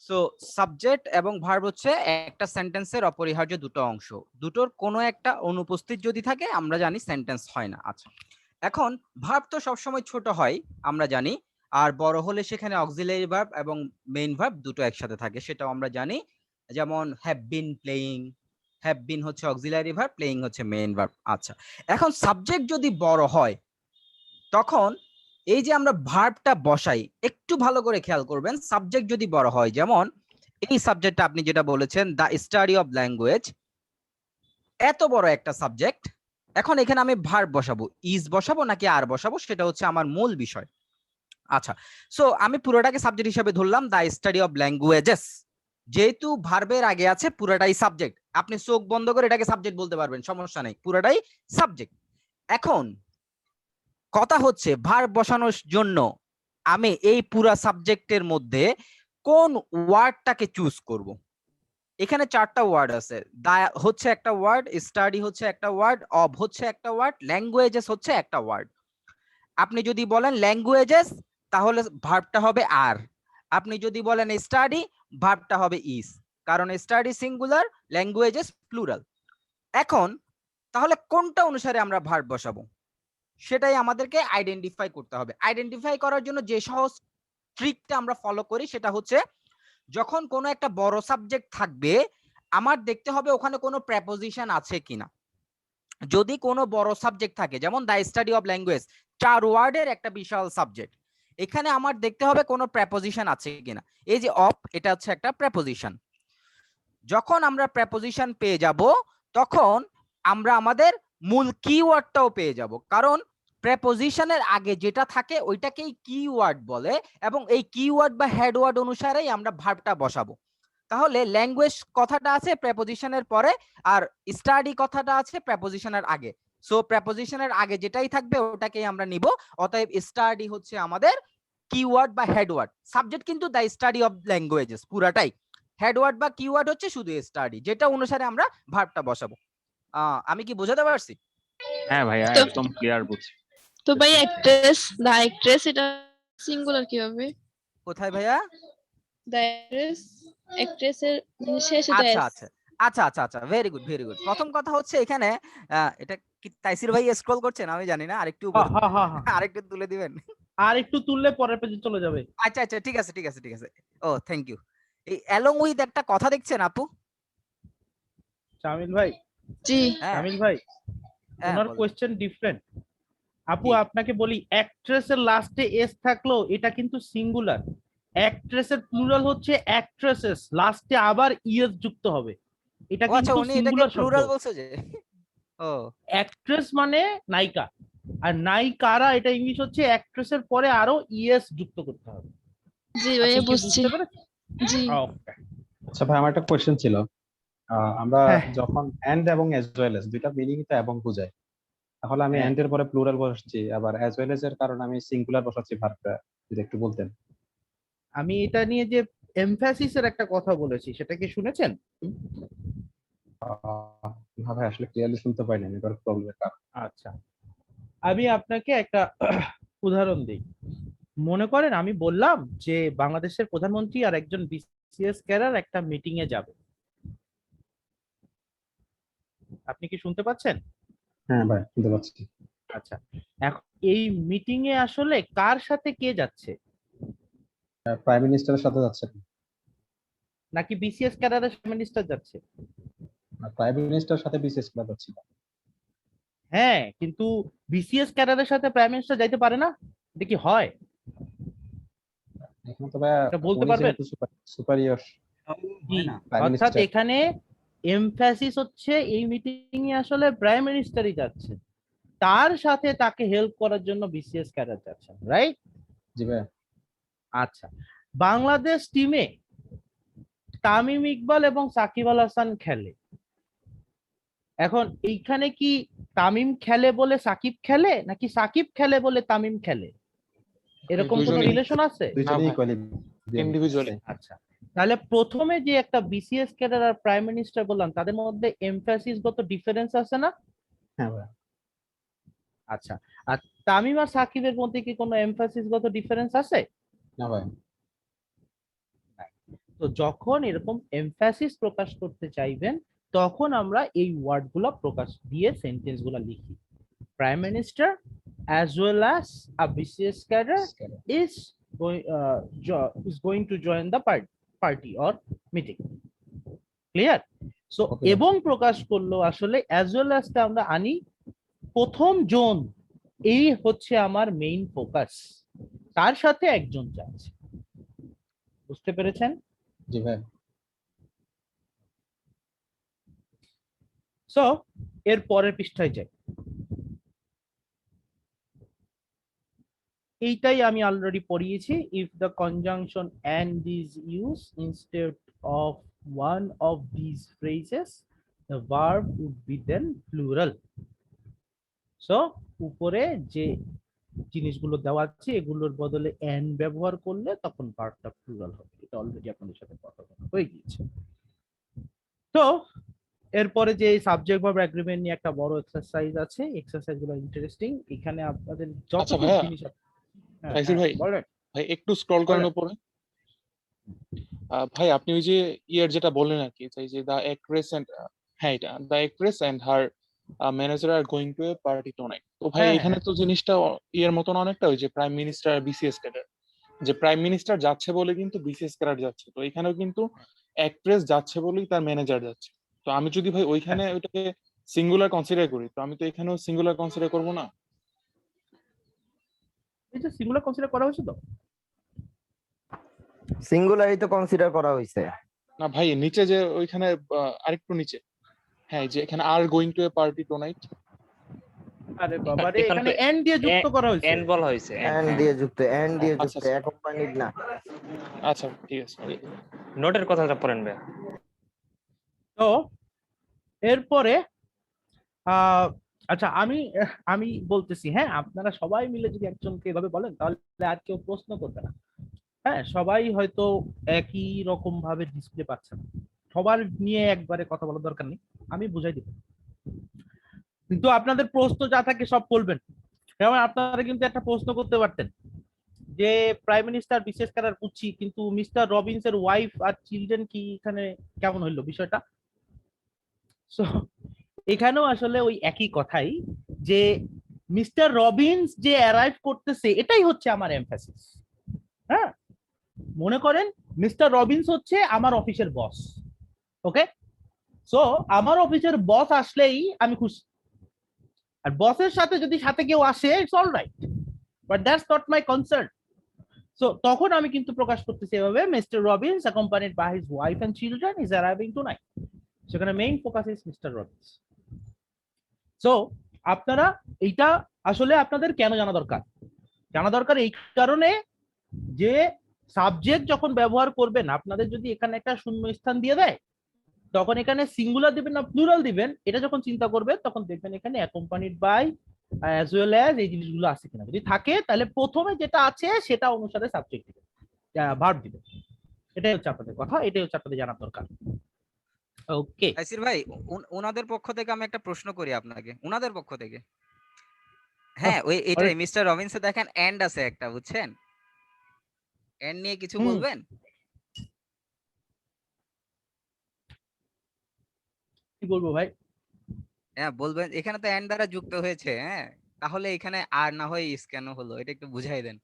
সো সাবজেক্ট এবং ভার্ব হচ্ছে একটা সেন্টেন্সের অপরিহার্য দুটো অংশ। দুটোর কোনো একটা অনুপস্থিত যদি থাকে আমরা জানি সেন্টেন্স হয় না। আচ্ছা, এখন ভার্ব তো সবসময় ছোট হয় আমরা জানি, আর বড় হলে সেখানে অক্সিলারি ভার্ব এবং মেইন ভার্ব দুটো একসাথে থাকে, সেটাও আমরা জানি। যেমন have been playing, have been হচ্ছে অক্সিলারি ভার্ব, প্লেইং হচ্ছে মেইন ভার্ব। আচ্ছা, এখন সাবজেক্ট যদি বড় হয় তখন এই যে আমরা ভার্বটা বসাই, একটু ভালো করে খেয়াল করবেন। সাবজেক্ট যদি বড় হয়, যেমন এই সাবজেক্টটা আপনি যেটা বলেছেন দ্য স্টাডি অফ ল্যাঙ্গুয়েজ, এত বড় একটা সাবজেক্ট, এখন এখানে আমি ভার্ব বসাবো, ইজ বসাবো নাকি আর বসাবো, সেটা হচ্ছে আমার মূল বিষয়। আচ্ছা, সো আমি পুরোটাকে সাবজেক্ট হিসেবে ধরলাম, দ্য স্টাডি অফ ল্যাঙ্গুয়েজেস। যেহেতু ভার্বের আগে আছে পুরোটাই সাবজেক্ট, আপনি চোখ বন্ধ করে এটাকে সাবজেক্ট বলতে পারবেন, সমস্যা নেই, পুরোটাই সাবজেক্ট। এখন কথা হচ্ছে ভার্ব বসানোর জন্য আমি এই পুরা সাবজেক্টের মধ্যে কোন ওয়ার্ডটাকে চুজ করব। এখানে চারটা ওয়ার্ড আছে, দা হচ্ছে একটা ওয়ার্ড, স্টাডি হচ্ছে একটা ওয়ার্ড, অব হচ্ছে একটা ওয়ার্ড, ল্যাঙ্গুয়েজেস হচ্ছে একটা ওয়ার্ড। আপনি যদি বলেন ল্যাঙ্গুয়েজেস তাহলে ভার্বটা হবে আর, আপনি যদি বলেন স্টাডি ভার্বটা হবে ইজ। কারণ স্টাডি সিঙ্গুলার, ল্যাঙ্গুয়েজেস প্লুরাল। এখন তাহলে কোনটা অনুসারে আমরা ভার্ব বসাবো সেটাই আমাদেরকে আইডেন্টিফাই করতে হবে। আইডেন্টিফাই করার জন্য যে সহজ ট্রিকটা আমরা ফলো করি সেটা হচ্ছে, যখন কোনো একটা বড় সাবজেক্ট থাকবে আমার দেখতে হবে ওখানে কোনো প্রেপোজিশন আছে কিনা। যদি কোনো বড় সাবজেক্ট থাকে, যেমন দ্য স্টাডি অফ ল্যাঙ্গুয়েজ 4 ওয়ার্ডের একটা বিশাল সাবজেক্ট, এখানে আমার দেখতে হবে কোনো প্রেপোজিশন আছে কিনা। এই যে অফ, এটা হচ্ছে একটা প্রেপোজিশন। যখন আমরা প্রেপোজিশন পেয়ে যাব তখন আমরা আমাদের মূল কিওয়ার্ডটাও পেয়ে যাব, কারণ প্রেপোজিশনের আগে যেটা থাকে ওইটাকেই কিওয়ার্ড বলে, এবং এই কিওয়ার্ড বা হেডওয়ার্ড অনুসারেই আমরা ভার্বটা বসাবো। তাহলে ল্যাঙ্গুয়েজ কথাটা আছে প্রেপোজিশনের পরে, আর স্টাডি কথাটা আছে প্রেপোজিশনের আগে। সো প্রেপোজিশনের আগে যেটাই থাকবে ওটাকেই আমরা নিব। অতএব স্টাডি হচ্ছে আমাদের কিওয়ার্ড বা হেডওয়ার্ড। সাবজেক্ট কিন্তু দ্য স্টাডি অফ ল্যাঙ্গুয়েজেস পুরাটাই, হেডওয়ার্ড বা কিওয়ার্ড হচ্ছে শুধু স্টাডি, যেটা অনুসারে আমরা ভার্বটা বসাবো। আমি কি বোঝাতে পারছি? হ্যাঁ ভাইয়া, একদম ক্লিয়ার বুঝছি। তো ভাই অ্যাক্ট্রেস, দা অ্যাক্ট্রেস এটা সিঙ্গুলার কিভাবে? কোথায় ভাইয়া? দা অ্যাক্ট্রেস, অ্যাক্ট্রেসের শেষে দা আচ্ছা আচ্ছা আচ্ছা আচ্ছা আচ্ছা, ভেরি গুড ভেরি গুড। প্রথম কথা হচ্ছে এখানে এটা কি তাইসির ভাই স্ক্রল করছেন আমি জানি না, আরেকটু আরেকটু তুলে দিবেন। আর একটু তুললে পরের পেজে চলে যাবে। আচ্ছা আচ্ছা, ঠিক আছে ঠিক আছে ঠিক আছে। ও থ্যাংক ইউ। এই অ্যালং উইথ একটা কথা দেখছেন আপু? শামিল ভাই, জি শামিল ভাই, ওনার কোশ্চেন ডিফারেন্ট। আপু আপনাকে বলি, অ্যাক্ট্রেসের লাস্টে এস থাকলো এটা কিন্তু সিঙ্গুলার, অ্যাক্ট্রেসের প্লুরাল হচ্ছে অ্যাক্ট্রেসেস, লাস্টে আবার ইএস যুক্ত হবে। এটা আচ্ছা, কিন্তু উনি এটাকে সিঙ্গুলার শব্দ। প্লুরাল বলছে যে। ও, অ্যাক্ট্রেস মানে নায়িকা, আর নায়িকারা এটা ইংলিশ হচ্ছে, অ্যাক্ট্রেসের পরে আরো ইএস যুক্ত করতে হবে। জি ভাই আচ্ছা, কি বুঝছি। বুঝতে পেরেছেন? জি ওকে। আচ্ছা ভাই, আমার একটা কোশ্চেন ছিল। আমরা হ্যাঁ। যখন এন্ড এবং অ্যাজ ওয়েল এস দুইটা মিনিং তো এবং বোঝায়, তাহলে আমি হ্যাঁ। এন্ড এর পরে প্লুরাল বসাচ্ছি, আবার অ্যাজ ওয়েল এস এর কারণে আমি সিঙ্গুলার বসাচ্ছি ভার্বটা, যদি একটু বলতেন। আমি এটা নিয়ে যে এমফ্যাসিসের একটা কথা বলেছি সেটা কি শুনেছেন? না ভাই, আসলে ক্লিয়ারলি শুনতে পাইনি, নেটওয়ার্ক প্রবলেমের কারণে। আচ্ছা, আমি আপনাকে একটা উদাহরণ দিই। মনে করেন আমি বললাম যে বাংলাদেশের প্রধানমন্ত্রী আর একজন বিসিএস ক্যাডার একটা মিটিং এ যাবে। আপনি কি শুনতে পাচ্ছেন? হ্যাঁ ভাই, শুনতে পাচ্ছি। আচ্ছা, এখন এই মিটিং এ আসলে কার সাথে কে যাচ্ছে? প্রাইম মিনিস্টারের সাথে যাচ্ছে, নাকি বিসিএস ক্যাডারের মিনিস্টার যাচ্ছে? প্রাইম মিনিস্টারের সাথে বিসিএস ক্লাব যাচ্ছে। হ্যাঁ, কিন্তু বিসিএস ক্যাডারের সাথে প্রাইম মিনিস্টার যাইতে পারে না, এটা কি হয়? এখন তো ভাই এটা বলতে পারবেন? সুপারিয়র। অর্থাৎ এখানে এমফ্যাসিস হচ্ছে এই মিটিং এ আসলে প্রাইম মিনিস্টারই যাচ্ছে, তার সাথে তাকে হেল্প করার জন্য বিসিএস ক্যাডার যাচ্ছে, রাইট? জি ভাই। আচ্ছা, বাংলাদেশ টিমে তামিম ইকবাল এবং সাকিব আল হাসান খেলে। এখন এইখানে কি তামিম খেলে বলে সাকিব খেলে, নাকি সাকিব খেলে বলে তামিম খেলে? এরকম কোনো রিলেশন আছে? দুইজনেই ইকুয়ালি ইন্ডিভিজুয়ালি। আচ্ছা, তাহলে প্রথমে যে একটা বিসিএস ক্যাডার আর প্রাইম মিনিস্টার বললাম, তাদের মধ্যে এমফ্যাসিস গত ডিফারেন্স আছে না? হ্যাঁ ভাই। আচ্ছা, আর তামিম আর সাকিবের মধ্যে কি কোনো এমফ্যাসিস গত ডিফারেন্স আছে? না ভাই। তো যখন এরকম এমফ্যাসিস প্রকাশ করতে চাইবেন তখন আমরা এই ওয়ার্ডগুলো প্রকাশ দিয়ে সেন্টেন্স গুলা লিখি। Prime minister as well as a BCS cadre is going to join the party or meeting. Clear? So এবং প্রকাশ করলো আসলে as well as টা আমরা আনি প্রথম জোন, এই হচ্ছে আমার মেইন ফোকাস, তার সাথে একজন যাচ্ছে। বুঝতে পেরেছেন? জি ভাই। সো এর পরের পৃষ্ঠায় যাই। এইটাই আমি অলরেডি পড়িয়েছি। If the conjunction and is used instead of one of these phrases, the verb would be then plural. So উপরে যে জিনিসগুলো দেওয়া আছে এগুলোর বদলে and ব্যবহার করলে তখন ভার্বটা প্লুরাল হবে। এটা অলরেডি আপনাদের সাথে কথা বলা হয়ে গিয়েছে। তো এরপরে যে সাবজেক্ট ভার্ব এগ্রিমেন্ট নিয়ে একটা বড় এক্সারসাইজ আছে, এক্সারসাইজগুলো ইন্টারেস্টিং। এখানে আপনাদের যত আচ্ছা ভাইয়া, জিনিস আছে। তাইসির ভাই, বলেন। ভাই একটু স্ক্রল করেন উপরে। ভাই আপনি ওই যে ইয়ের যেটা বললেন আর কি, যে দ্য অ্যাক্ট্রেস এন্ড, হ্যাঁ এটা the actress and her manager are going to a party tonight. তো ভাই হ্যাঁ, এখানে তো জিনিসটা ইয়ের মতন অনেকটা ওই যে প্রাইম মিনিস্টার বিসিএস ক্যাডার, যে প্রাইম মিনিস্টার যাচ্ছে বলে কিন্তু বিসিএস ক্যাডার যাচ্ছে, তো এখানেও কিন্তু অ্যাক্ট্রেস যাচ্ছে বলেই তার ম্যানেজার যাচ্ছে। তো আমি যদি ভাই ওইখানে ওইটাকে সিঙ্গুলার কনসিডার করি, তো আমি তো এখানেও সিঙ্গুলার কনসিডার করবো না? এটা সিঙ্গুলার কনসিডার করা হয়েছে তো। সিঙ্গুলারই তো কনসিডার করা হয়েছে। না ভাই নিচে যে ওইখানে আরেকটু নিচে, হ্যাঁ যে এখানে আর going to a party tonight. আরে বাবা রে, এখানে এখানে তো এন্ড দিয়ে যুক্ত করা হয়েছে। এন্ড বলা হয়েছে এন্ড দিয়ে যুক্ত, এন্ড দিয়ে আচ্ছা, যুক্ত, আচ্ছা। অ্যাকম্পানিড না। আচ্ছা ঠিক আছে। নোটের কথাটা পড়েন ভাই। তো এরপরে আচ্ছা আমি বলতেছি, হ্যাঁ আপনারা সবাই মিলে যদি একজনকে এভাবে বলেন তাহলে আর কেউ প্রশ্ন করবে না। হ্যাঁ সবাই হয়তো একই রকম ভাবে ডিসপ্লে পাচ্ছে না, সবার নিয়ে একবারে কথা বলার দরকার নেই, আমি বুঝাই দিব। কিন্তু আপনাদের প্রশ্ন যা থাকে সব বলবেন। যেমন আপনারা কিন্তু একটা প্রশ্ন করতে পারতেন যে প্রাইম মিনিস্টার বিশেষ করার বুঝছি, কিন্তু মিস্টার রবিন্স এর ওয়াইফ আর চিলড্রেন কি এখানে কেমন হইলো বিষয়টা। সো এখানেও আসলে ওই একই কথাই, যে মিস্টার রবিন্স যে অ্যারাইভ করতেছে এটাই হচ্ছে আমার এমফাসিস। হ্যাঁ মনে করেন মিস্টার রবিন্স হচ্ছে আমার অফিসের বস, ওকে? সো আমার অফিসের বস আসলেই আমি খুশি, আর বসের সাথে যদি সাথে কেউ আসে it's all right, but that's not my concern. So তখন আমি কিন্তু প্রকাশ করতেছি এভাবে, Mister Robins accompanied by his wife and children is arriving tonight. সেখানে main focus is Mister Robins. So আপনারা এইটা আসলে আপনাদের কেন জানা দরকার? জানা দরকার এই কারণে যে সাবজেক্ট যখন ব্যবহার করবেন, আপনাদের যদি এখানে একটা শূন্য স্থান দিয়ে দেয়, তখন এখানে সিঙ্গুলার দিবেন না প্লুরাল দিবেন, এটা যখন চিন্তা করবেন তখন দেখবেন এখানে accompanied by as well as এই জিনিসগুলো আছে কিনা। যদি থাকে তাহলে প্রথমে যেটা আছে সেটা অনুসারে সাবজেক্ট দিবেন, ভার্ব দিবেন। এটাই হচ্ছে আপনাদের কথা, এটাই হচ্ছে আপনাদের জানার দরকার। ওকে তাইসির ভাই, ওনাদের পক্ষ থেকে আমি একটা প্রশ্ন করি আপনাকে, ওনাদের পক্ষ থেকে। হ্যাঁ ওই এটাই, মিস্টার রবিন্সে দেখেন এন্ড আছে একটা, বুঝছেন? এন্ড নিয়ে কিছু বলবেন? কি বলবো ভাই? হ্যাঁ বলবেন, এখানে তো এন্ড দ্বারা যুক্ত হয়েছে, হ্যাঁ তাহলে এখানে আর না হয় ইস কেন হলো, এটা একটু বুঝাই দেন।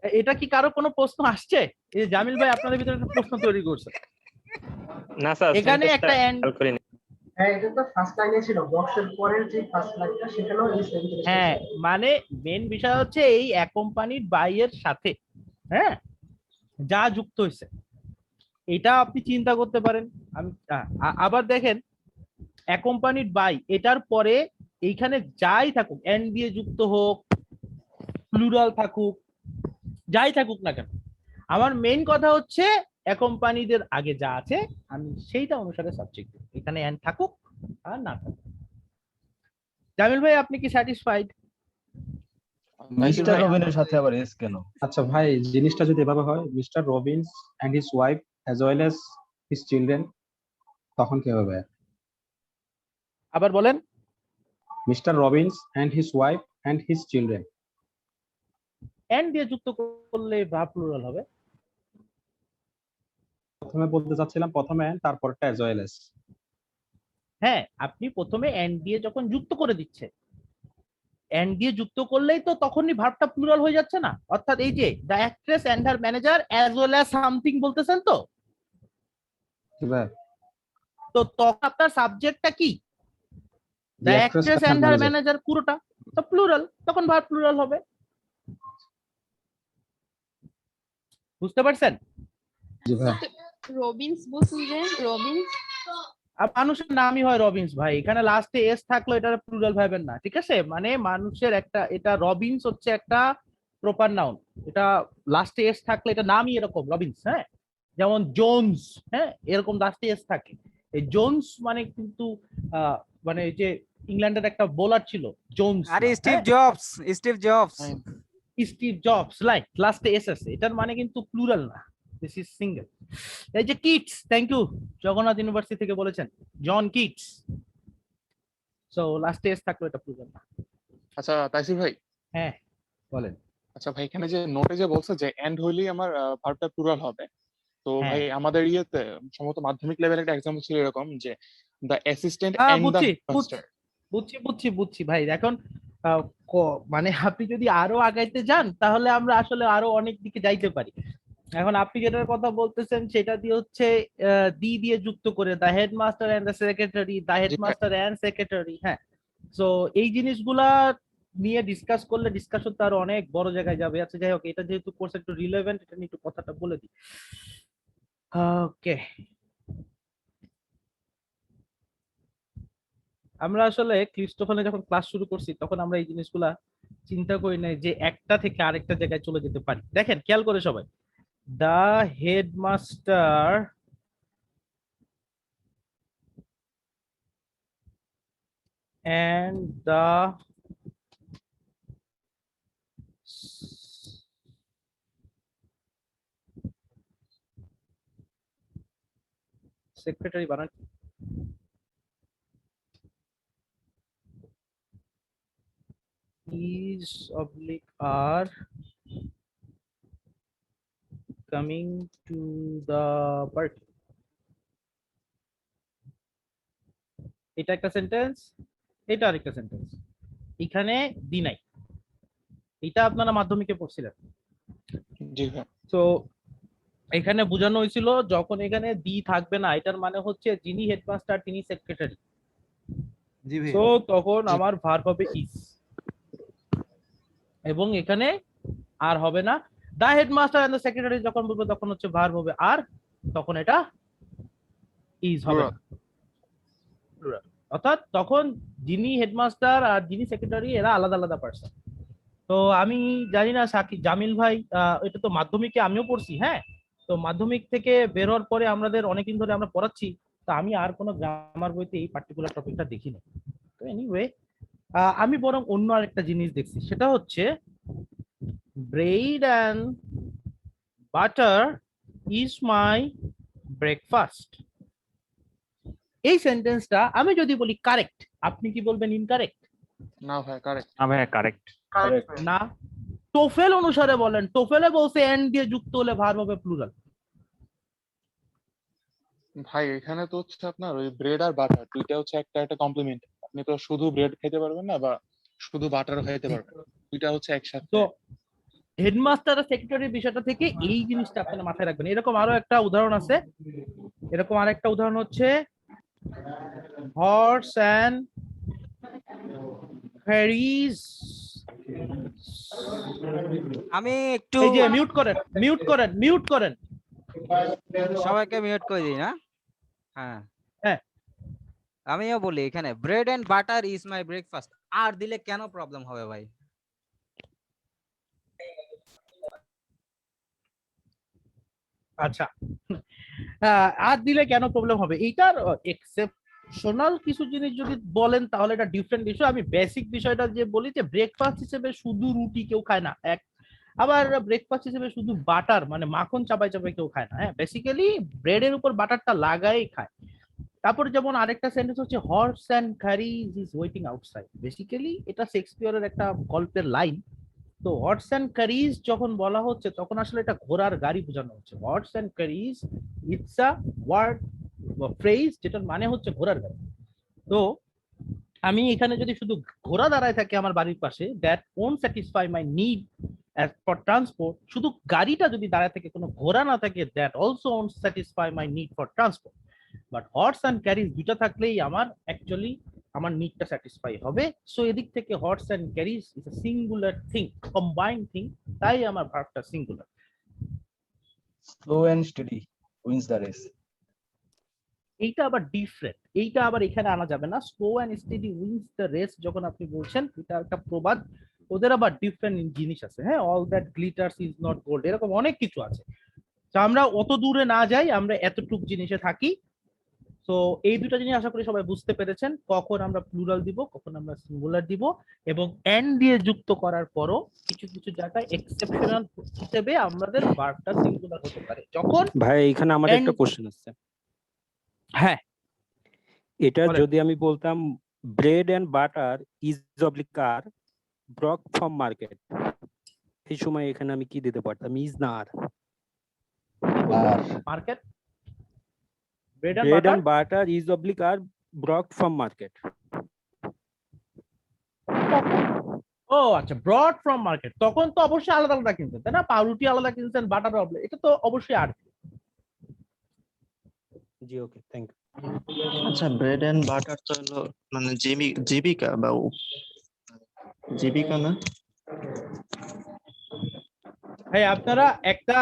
এটা কি কারো কোনো প্রশ্ন আসছে? এই যে জামিল ভাই আপনাদের ভিতরে একটা প্রশ্ন তৈরি করছে। না স্যার, এখানে একটা এন্ড, হ্যাঁ এটা তো ফার্স্ট লাইনে ছিল, বক্সের পরের যে ফার্স্ট লাইনটা সেখানেও এই সেম জিনিসটা হ্যাঁ ছিল। মানে মেন বিষয় হচ্ছে এই অ্যাকম্পানিড বাই এর সাথে হ্যাঁ যা যুক্ত হয়েছে এটা আপনি চিন্তা করতে পারেন। আমি আবার দেখেন অ্যাকম্পানিড বাই এটার পরে এইখানে যাই থাকুক, এন্ড দিয়ে যুক্ত হোক, প্লুরাল থাকুক, যাই থাকুক না কেন, আমার মেইন কথা হচ্ছে অ্যাকম্পানিদের আগে যা আছে আমি সেইটা অনুসারে সাবজেক্ট দেব, এখানে এন্ড থাকুক আর না থাকুক। জামিল ভাই আপনি কি স্যাটিসফাইড? মিস্টার রবিনের সাথে আবার এস কেন? আচ্ছা ভাই জিনিসটা যদি এভাবে হয়, mister Robbins and his wife as well as his children, তখন কি হবে? আবার বলেন। Mister Robbins and his wife and his children, and দিয়ে যুক্ত করলে ভার্ব প্লুরাল হবে। প্রথমে বলতে চাচ্ছিলাম প্রথমে এন্ড তারপরটা অ্যাজ ওয়েল অ্যাজ। হ্যাঁ আপনি প্রথমে এন্ড দিয়ে যখন যুক্ত করে দিচ্ছে, এন্ড দিয়ে যুক্ত করলেই তো তখনই ভার্বটা প্লুরাল হয়ে যাচ্ছে না। অর্থাৎ এই যে the actress and her manager as well as something বলতেছেন তো, তো তখন আপনার সাবজেক্টটা কি? The actress and her manager পুরোটা তো প্লুরাল, তখন ভার্ব প্লুরাল হবে। বুঝতে পারছেন? রবিন্স বলছেন যে রবিন্স আর মানুষের নামই হয় রবিন্স ভাই, এখানে লাস্টে এস থাকলো, এটা প্লুরাল ভাবেন না, ঠিক আছে? মানে মানুষের একটা, এটা রবিন্স হচ্ছে একটা প্রপার নাউন, এটা লাস্টে এস থাকলে এটা নামই এরকম রবিন্স। হ্যাঁ যেমন জোনস, হ্যাঁ এরকম লাস্টে এস থাকে। এই জোনস মানে কিন্তু মানে যে ইংল্যান্ডের একটা বোলার ছিল জোনস, আরে Steve jobs, Steve jobs, Steve jobs, like লাস্টে এস আছে, এটার মানে কিন্তু প্লুরাল না, দিস ইজ সিঙ্গেল। এই যে Keats, thank you, Jagannath university থেকে বলেছেন জন কিটস। সো লাস্টে এস থাকলো, এটা প্লুরাল না। আচ্ছা তাইসির ভাই, হ্যাঁ বলেন। আচ্ছা ভাই, এখানে যে নোটে যে বলছে যে এন্ড হইলেই আমার ভার্বটা প্লুরাল হবে, তো ভাই হ্যাঁ আমাদের ইয়েতে সম্ভবত মাধ্যমিক লেভেলের একটা এক্সাম্পল ছিল এরকম যে দ্য অ্যাসিস্ট্যান্ট হ্যাঁ, এন্ড দ্য বুঝছি বুঝছি হেডমাস্টার। বুঝছি ভাই। এখন মানে আপনি যদি আরো আগাইতে যান তাহলে আমরা আসলে আরো অনেক দিকে যাইতে পারি। এখন আপনি যেটার কথা বলতেছেন সেটা দিয়ে হচ্ছে দি দিয়ে যুক্ত করে the headmaster and the secretary, the headmaster and secretary. হ্যাঁ, তো এই জিনিসগুলা নিয়ে ডিসকাস করলে ডিসকাশন তো আরো অনেক বড় জায়গায় যাবে। আচ্ছা যাই হোক, এটা যেহেতু কোর্স একটু রিলেভেন্ট, এটা নিয়ে একটু কথাটা বলে দিই। ওকে, আমরা আসলে ক্লিস্টোফানে যখন ক্লাস শুরু করছি তখন আমরা এই জিনিসগুলা চিন্তা করি নাই যে একটা থেকে আরেকটা জায়গায় চলে যেতে পারি। দেখেন খেয়াল করে সবাই, the headmaster and the secretary বানান is oblique are coming to the party। এটা একটা সেন্টেন্স, এটা আরেকটা সেন্টেন্স। এখানে দি নাই, এটা আপনারা মাধ্যমিকে পড়ছিলেন। জি ভাই। তো এখানে বোঝানো হয়েছিল যখন এখানে দি থাকবে না, এটার মানে হচ্ছে যিনি হেডমাস্টার তিনি সেক্রেটারি। জি ভাই। তো তখন আমার ভার্ব হবে ইজ, এবং এখানে আর হবে না। The headmaster and the secretary যখন বলবো তখন হচ্ছে ভার্ব হবে আর, তখন এটা ইজ হবে না, plural। অর্থাৎ তখন যিনি হেডমাস্টার আর যিনি সেক্রেটারি এরা আলাদা আলাদা পার্সন। তো আমি জানি না সাকিব জামিল ভাই, এটা তো মাধ্যমিকে আমিও পড়ছি। হ্যাঁ, তো মাধ্যমিক থেকে বের হওয়ার পরে আমাদের অনেকদিন ধরে আমরা পড়াচ্ছি, তো আমি আর কোনো গ্রামার বইতে এই পার্টিকুলার টপিকটা দেখিনি। তো এনিওয়ে, আমি বরং অন্য আরেকটা জিনিস দেখছি, সেটা হচ্ছে bread and butter is my breakfast. এই সেন্টেন্সটা আমি যদি বলি কারেক্ট, আপনি কি বলবেন ইনকারেক্ট? না ভাই কারেক্ট। না ভাই কারেক্ট। না, টোফেল অনুসারে বলেন, টোফেলে বলছে এন্ড দিয়ে যুক্ত হলে ভার্ব হবে প্লুরাল। ভাই এখানে তো হচ্ছে আপনার ওই ব্রেড আর বাটার দুইটা হচ্ছে একটা একটা কমপ্লিমেন্ট। আপনি তো শুধু ব্রেড খেতে পারবেন না বা শুধু বাটারও খেতে পারবেন, দুইটা হচ্ছে একসাথে। তো হেডমাস্টার আর সেক্রেটারির বিষয়টা থেকে এই জিনিসটা আপনারা মাথায় রাখবেন। এরকম আরো একটা উদাহরণ আছে, এরকম আরেকটা উদাহরণ হচ্ছে হর্স অ্যান্ড ক্যারিজ। আমি একটু এই যে মিউট করেন, মিউট করেন, মিউট করেন, সবাইকে মিউট করে দিই না। হ্যাঁ হ্যাঁ, আমিও বলি এখানে bread and butter is my breakfast, আর দিলে কেন প্রবলেম হবে ভাই? আচ্ছা, আর দিলে কেন প্রবলেম হবে এইটার এক্সেপশনাল কিছু জিনিস যদি বলেন তাহলে এটা ডিফারেন্ট বিষয়। আমি বেসিক বিষয়টা যে বলি যে ব্রেকফাস্ট হিসেবে শুধু রুটি কেউ খায় না, এক আবার ব্রেকফাস্ট হিসেবে শুধু বাটার মানে মাখন চাপাই চাপাই কেউ খায় না। হ্যাঁ, বেসিক্যালি ব্রেডের উপর বাটারটা লাগাই খায়। তারপর যেমন আরেকটা সেন্টেন্স হচ্ছে horse and carriage is waiting outside. Basically এটা শেক্সপিয়ারের একটা গল্পের লাইন। তো হর্স অ্যান্ড ক্যারিজ যখন বলা হচ্ছে তখন আসলে এটা ঘোড়ার গাড়ি বোঝানো হচ্ছে। Horse and carriage it's a word বা ফ্রেজ যেটার মানে হচ্ছে ঘোড়ার গাড়ি। তো আমি এখানে যদি শুধু ঘোড়া দাঁড়ায় থাকে আমার বাড়ির পাশে, that won't satisfy my need for transport. শুধু গাড়িটা যদি দাঁড়ায় থাকে, কোনো ঘোড়া না থাকে, that also won't satisfy my need for transport. But horse and carriage দুইটা থাকলেই আমার অ্যাকচুয়ালি আমার নিডটা স্যাটিসফাই হবে। সো এদিক থেকে horse and carriage is a singular thing, combined thing, তাই আমার ভার্বটা singular. Slow and steady wins the race. এইটা আবার ডিফারেন্ট, এইটা আবার এখানে আনা যাবে না। Slow and steady wins the race যখন আপনি বলছেন এটা একটা প্রবাদ, ওদের আবার ডিফারেন্ট জিনিস আছে। হ্যাঁ, all that glitters is not gold, এরকম অনেক কিছু আছে। তো আমরা অত দূরে না যাই, আমরা এতটুক জিনিসে থাকি। তো এই দুটো জিনিস আশা করি সবাই বুঝতে পেরেছেন, কখন আমরা প্লুরাল দিব, কখন আমরা সিঙ্গুলার দিব, এবং এন্ড দিয়ে যুক্ত করার পরও কিছু কিছু জায়গায় এক্সেপশনাল হিসেবে আমাদের ভার্বটা সিঙ্গুলার হতে পারে যখন। ভাই এখানে আমার একটা কোশ্চেন আছে। হ্যাঁ, এটা যদি আমি বলতাম bread and butter is oblique are brought from market, এই সময় এখানে আমি কি দিতে পারতাম? ইজ না are. Market, bread and butter is oblique are brought from market. ও আচ্ছা, ব্রড ফ্রম মার্কেট, তখন তো অবশ্যই আলাদা আলাদা কিনতেন তাই না? পাউরুটি আলাদা কিনতেন, বাটার আলাদা, এটা তো অবশ্যই আর। জি ওকে, থ্যাংক ইউ। আচ্ছা, ব্রেড এন্ড বাটার তো হলো মানে জীবিকা বা জীবিকা না? হ্যাঁ, আপনারা একটা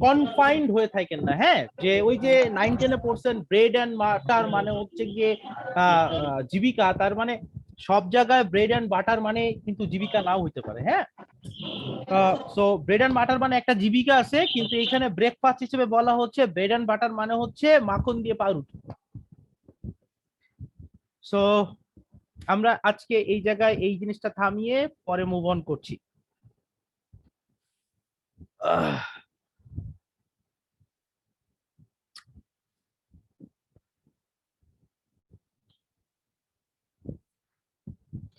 কনফাইন্ড হয়ে থাকেন না, হ্যাঁ, যে ওই যে 9-10% ব্রেড এন্ড বাটার মানে হচ্ছে গিয়ে জীবিকা, তার মানে সব জায়গায় ব্রেড এন্ড বাটার মানে কিন্তু জীবিকা নাও হইতে পারে, হ্যাঁ। সো ব্রেড এন্ড বাটার মানে একটা জীবিকা আছে, কিন্তু এখানে ব্রেকফাস্ট হিসেবে বলা হচ্ছে ব্রেড এন্ড বাটার মানে হচ্ছে মাখন দিয়ে পাউরুটি। সো আমরা আজকে এই জায়গায় এই জিনিসটা থামিয়ে পরে মুভ অন করছি।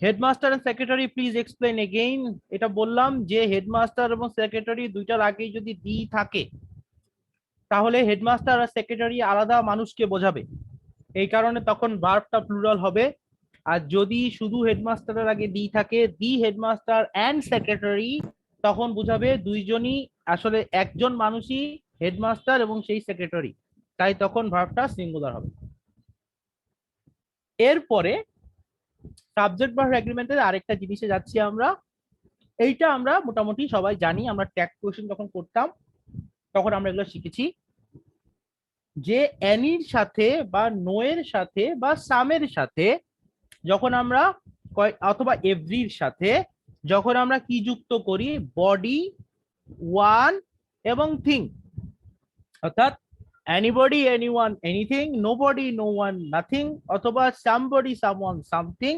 Headmaster and secretary please explain again. এটা বললাম যে হেডমাস্টার এবং সেক্রেটারি দুইটার আগেই যদি ডি থাকে তাহলে হেডমাস্টার আর সেক্রেটারি আলাদা মানুষকে বোঝাবে, এই কারণে তখন ভার্বটা প্লুরাল হবে। আর যদি শুধু হেডমাস্টারের আগে ডি থাকে, দি হেডমাস্টার এন্ড সেক্রেটারি, তখন বোঝাবে দুইজনই আসলে একজন মানুষই হেডমাস্টার এবং সেই সেক্রেটারি, তাই তখন ভার্বটা সিঙ্গুলার হবে। এরপরে সাবজেক্ট ভার্ব এগ্রিমেন্টের আরেকটা জিনিসে যাচ্ছি আমরা। এইটা আমরা মোটামুটি সবাই জানি, আমরা ট্যাগ কোশ্চেন যখন করতাম তখন আমরা এগুলো শিখেছি, যে অ্যানির সাথে বা নোয়ের সাথে বা সামের সাথে যখন আমরা অথবা এভরির সাথে যখন আমরা কি যুক্ত করি, বডি, ওয়ান এবং থিং, অর্থাৎ anybody, anyone, anything, nobody, no one, nothing, অথবা somebody, someone, something,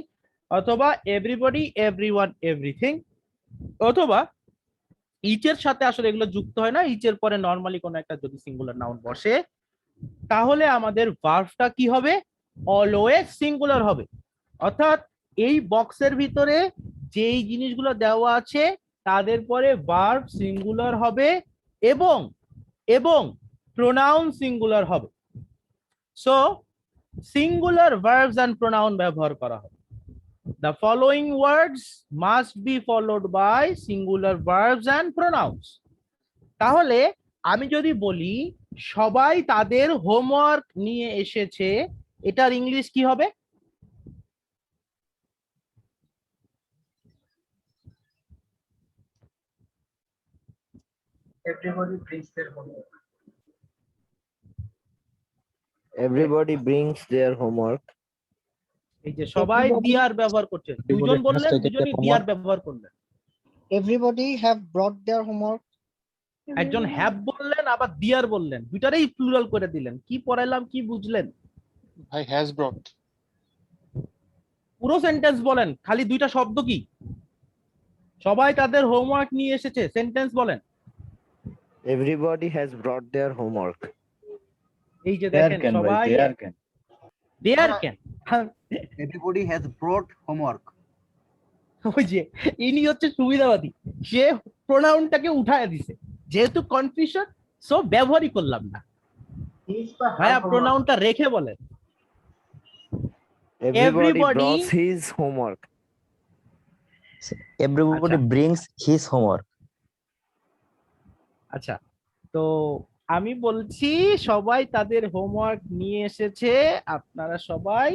অথবা everybody, everyone, everything, অথবা each এর সাথে আসলে এগুলো যুক্ত হয় না, each এর পরে নরমালি কোনো একটা যদি সিঙ্গুলার নাউন বসে তাহলে আমাদের ভার্বটা কি হবে? অলওয়েজ সিঙ্গুলার হবে। অর্থাৎ এই বক্সের ভিতরে যেই জিনিসগুলো দেওয়া আছে তাদের পরে ভার্ব সিঙ্গুলার হবে এবং এবং প্রোনাউন সিঙ্গুলার হবে। So singular verbs and pronoun ব্যবহার করা হবে। The following words must be followed by singular verbs and pronouns. তাহলে আমি যদি বলি সবাই তাদের হোমওয়ার্ক নিয়ে এসেছে, এটার ইংলিশ কি হবে? Everybody brings their homework. Everybody brings their homework. এই যে সবাই দিয়ার ব্যবহার করছে, দুজন বললেন, দুজনই দিয়ার ব্যবহার করলেন। Everybody have brought their homework. একজন হ্যাভ বললেন আবার দিয়ার বললেন, দুইটারই প্লুরাল করে দিলেন। কি পড়াইলাম, কি বুঝলেন? ভাই হ্যাজ ব্রট। পুরো সেন্টেন্স বলেন, খালি দুইটা শব্দ কি? সবাই তাদের হোমওয়ার্ক নিয়ে এসেছে, সেন্টেন্স বলেন। Everybody has brought their homework. এই যে দেখেন সবাই there can, Everybody has brought homework. ওই যে ইনি হচ্ছে সুবিধাবাদী, সে প্রোনাউনটাকে উঠায় দিছে, যেহেতু কনফিউশন সো ব্যবহারই করলাম না। ভাইয়া প্রোনাউনটা রেখে বলেন। Everybody brought his homework. Everybody brings his homework. আচ্ছা, তো আমি বলছি সবাই তাদের হোমওয়ার্ক নিয়ে এসেছে, আপনারা সবাই